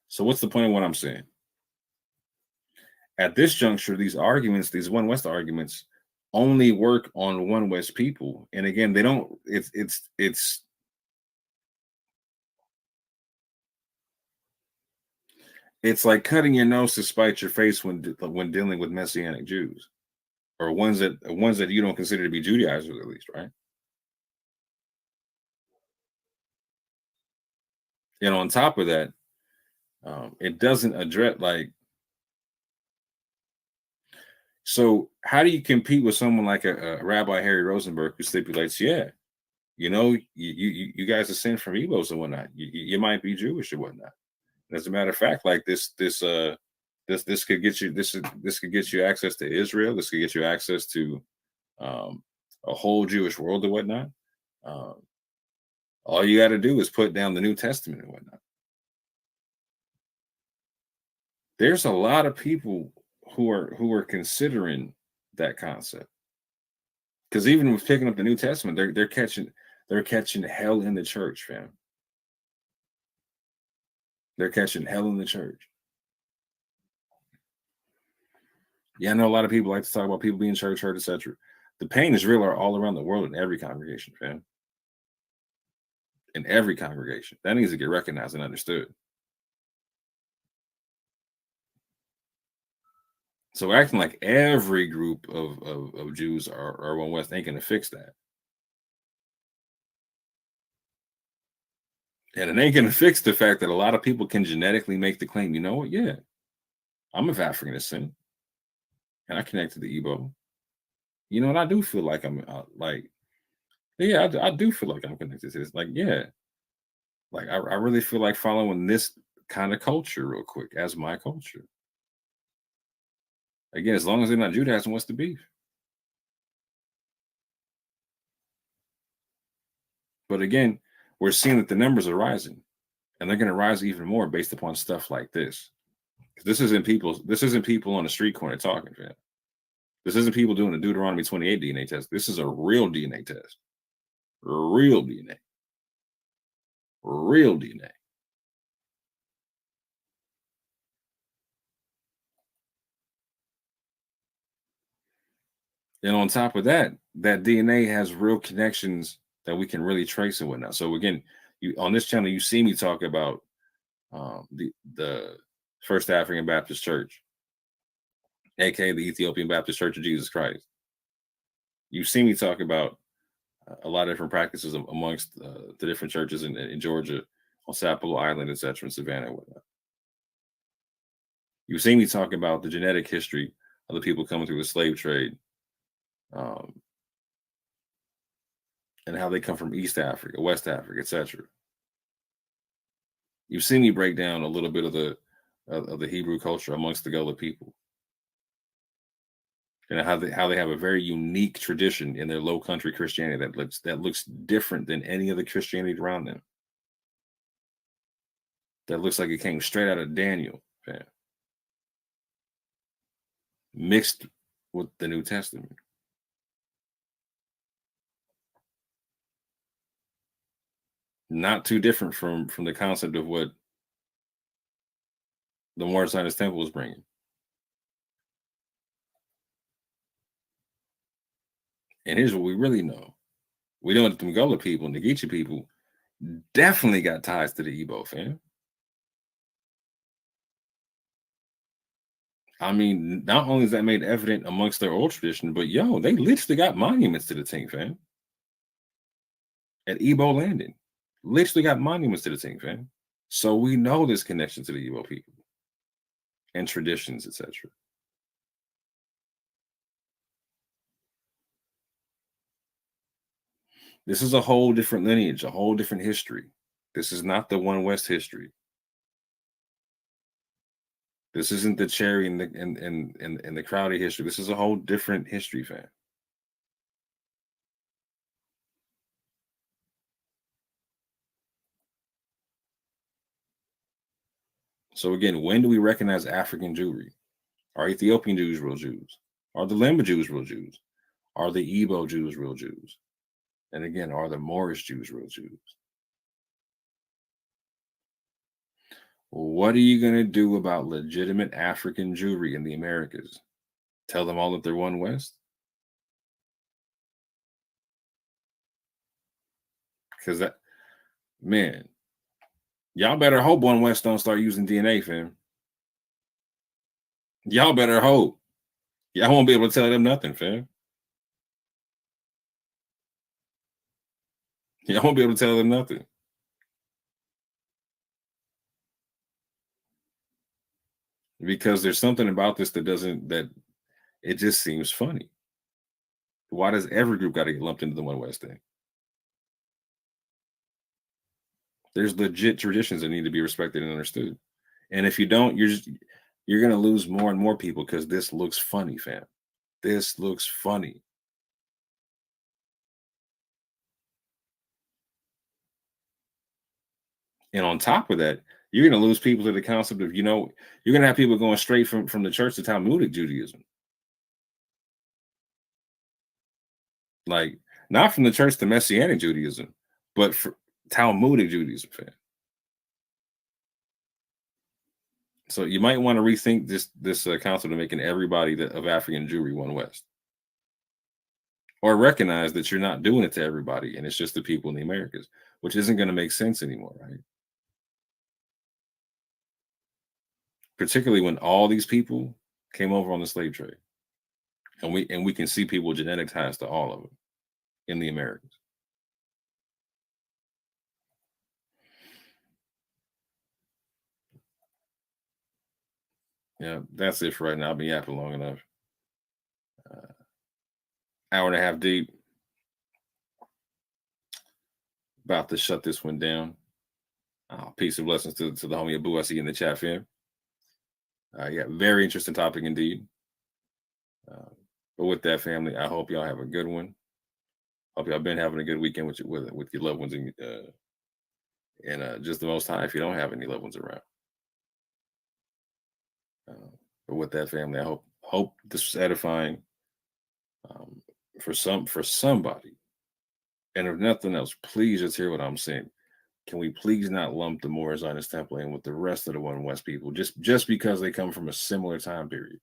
So what's the point of what I'm saying? At this juncture, these arguments, these One West arguments, only work on One West people. And again, they don't. It's like cutting your nose to spite your face when dealing with Messianic Jews, or ones that you don't consider to be Judaizers, at least, right? And on top of that, it doesn't address so how do you compete with someone like a Rabbi Harry Rosenberg who stipulates, yeah, you guys are sent from Igbos and whatnot. You might be Jewish or whatnot. As a matter of fact, like this could get you access to Israel. This could get you access to a whole Jewish world or whatnot. All you got to do is put down the New Testament and whatnot. There's a lot of people who are considering that concept, because even with picking up the New Testament, they're catching hell in the church, fam. They're catching hell in the church. Yeah, I know a lot of people like to talk about people being church hurt, etc. The pain is real all around the world in every congregation, fam. in every congregation. That needs to get recognized and understood. So acting like every group of Jews are one West ain't going to fix that. And it ain't going to fix the fact that a lot of people can genetically make the claim, you know what? Yeah, I'm of African descent, and I connect to the Igbo. You know what? I do feel like I'm yeah, I do feel like I'm connected to this. Like, yeah, like I really feel like following this kind of culture real quick as my culture. Again, as long as they're not Judaizing, what's the beef? But again, we're seeing that the numbers are rising, and they're going to rise even more based upon stuff like this. This isn't people on the street corner talking, fam. This isn't people doing a Deuteronomy 28 DNA test. This is a real DNA test. Real DNA. Real DNA. And on top of that, that DNA has real connections that we can really trace and whatnot. So again, on this channel, you see me talk about the First African Baptist Church, aka the Ethiopian Baptist Church of Jesus Christ. You see me talk about a lot of different practices amongst the different churches in Georgia, on Sapelo Island, etc., in Savannah and whatnot. You see me talk about the genetic history of the people coming through the slave trade, and how they come from East Africa, West Africa, etc. You've seen me break down a little bit of the Hebrew culture amongst the Gullah people, and how they have a very unique tradition in their Low Country Christianity that looks different than any other Christianity around them. That looks like it came straight out of Daniel, man, mixed with the New Testament. Not too different from the concept of what the Moorish Zionist temple was bringing. And here's what we really know. We know that the Gullah people and the Geechee people definitely got ties to the Igbo, fam. I mean, not only is that made evident amongst their old tradition, but yo, they literally got monuments to the thing, fam. At Igbo landing. Literally got monuments to the thing, fam. So we know this connection to the Igbo people and traditions, etc. This is a whole different lineage, a whole different history. This is not the One West history. This isn't the Cherry and the Crowdy history. This is a whole different history, fam. So again, when do we recognize African Jewry? Are Ethiopian Jews real Jews? Are the Lemba Jews real Jews? Are the Igbo Jews real Jews? And again, are the Moorish Jews real Jews? What are you going to do about legitimate African Jewry in the Americas? Tell them all that they're One West? Because that, man, y'all better hope One West don't start using DNA, fam. Y'all better hope. Y'all won't be able to tell them nothing, fam. Y'all won't be able to tell them nothing. Because there's something about this that it just seems funny. Why does every group got to get lumped into the One West thing? There's legit traditions that need to be respected and understood. And if you don't, you're going to lose more and more people because this looks funny, fam. This looks funny. And on top of that, you're going to lose people to the concept of, you're going to have people going straight from the church to Talmudic Judaism. Like, not from the church to Messianic Judaism, but for Talmudic Judaism, fam. So you might want to rethink this concept of making everybody of African Jewry One West. Or recognize that you're not doing it to everybody, and it's just the people in the Americas. which isn't going to make sense anymore, right? Particularly when all these people came over on the slave trade, and we can see people with genetic ties to all of them in the Americas. Yeah, that's it for right now. I've been yapping long enough. Hour and a half deep. About to shut this one down. Peace and blessings to the homie Abu I see in the chat, fam. Yeah, very interesting topic indeed. But with that, family, I hope y'all have a good one. Hope y'all been having a good weekend with your loved ones and just the Most High if you don't have any loved ones around. But with that, family, I hope this was edifying for somebody. And if nothing else, please just hear what I'm saying. Can we please not lump the Moorish Zionist Temple in with the rest of the One West people just because they come from a similar time period?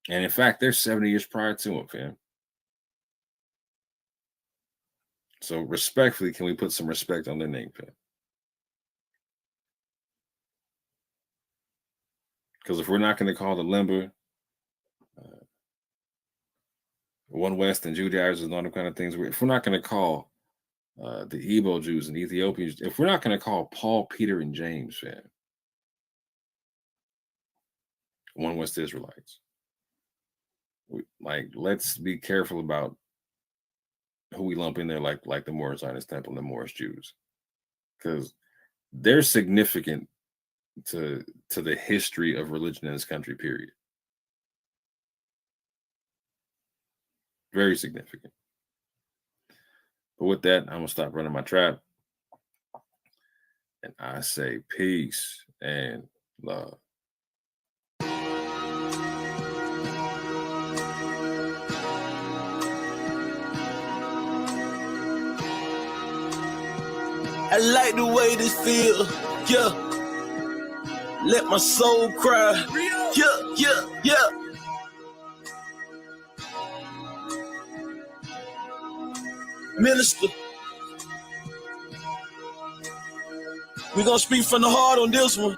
And in fact, they're 70 years prior to them, fam. So respectfully, can we put some respect on their name, fam? Because if we're not going to call the Limber, One West and Judaizers and all the kind of things, if we're not going to call the Igbo Jews and Ethiopians, if we're not going to call Paul, Peter, and James, fam, One West Israelites, let's be careful about who we lump in there, like the Moorish Zionist Temple and the Moorish Jews, because they're significant to the history of religion in this country, period. Very significant. But with that, I'm going to stop running my trap. And I say peace and love. I like the way this feel, yeah. Let my soul cry, yeah. Minister, we gonna speak from the heart on this one.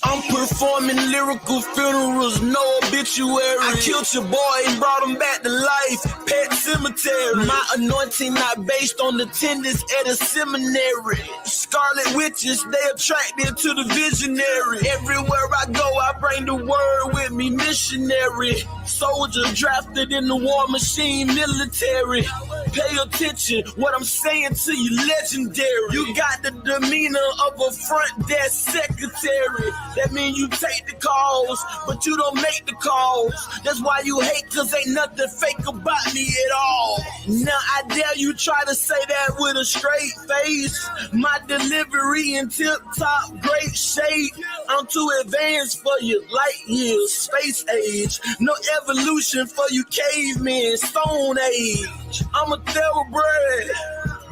I'm performing lyrical funerals, no obituary. I killed your boy and brought him back to life. Pet cemetery. My anointing not based on attendance at a seminary. Scarlet witches, they attracted to the visionary. Everywhere I go, I bring the word with me, missionary. Soldier drafted in the war machine, military. Pay attention, what I'm saying to you, legendary. You got the demeanor of a front desk secretary. That means you take the calls, but you don't make the calls. That's why you hate, cause ain't nothing fake about me at all. Now I dare you try to say that with a straight face. My delivery in tip-top great shape. I'm too advanced for you, light years, space age. No evolution for you cavemen, stone age. I'm a thoroughbred,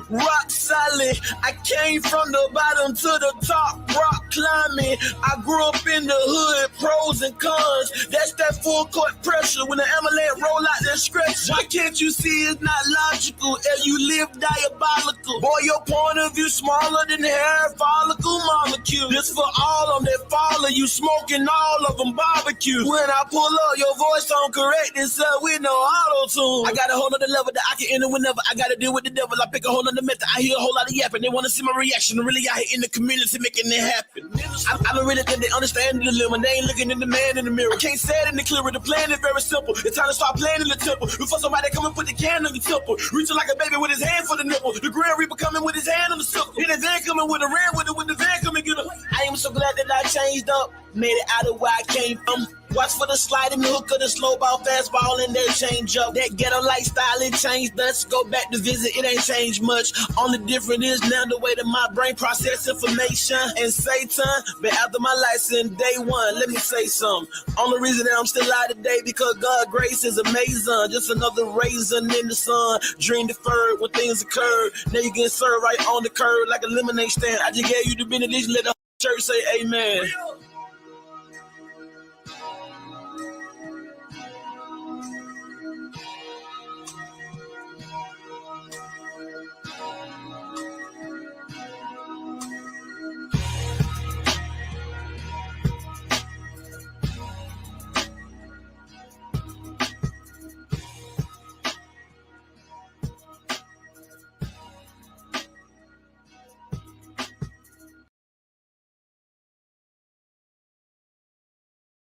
rock solid. I came from the bottom to the top, rock climbing. I grew up in the hood, pros and cons. That's that full court pressure when the amalet roll out that stretch. Why can't you see it's not logical and you live diabolical? Boy, your point of view smaller than the hair follicle molecule. This for all of them that follow you, smoking all of them barbecue. When I pull up, your voice don't correct itself with no auto-tune. I got a whole other level that I can enter whenever I gotta deal with the devil. I pick a whole other method. I hear a whole lot of yapping. They want to see my reaction. Really out here in the community making it happen. I don't really think they understand the dilemma. They ain't looking in the man in the mirror. I can't say it in the clearer. The plan is very simple. It's time to start playing in the temple. Before somebody come and put the can in the temple. Reaching like a baby with his hand for the nipple. The Grand Reaper coming with his hand on the circle. Then the van coming with a ram with it. With the van coming get up. I am so glad that I changed up. Made it out of where I came from. Watch for the slide and the hook of the slow ball, fastball, and they change up. That ghetto lifestyle, it changed us. Go back to visit, it ain't changed much. Only difference is now the way that my brain process information. And Satan, been after my license day one. Let me say something. Only reason that I'm still alive today because God's grace is amazing. Just another raisin in the sun. Dream deferred when things occurred. Now you getting served right on the curb like a lemonade stand. I just gave you the benediction. Let the church say amen.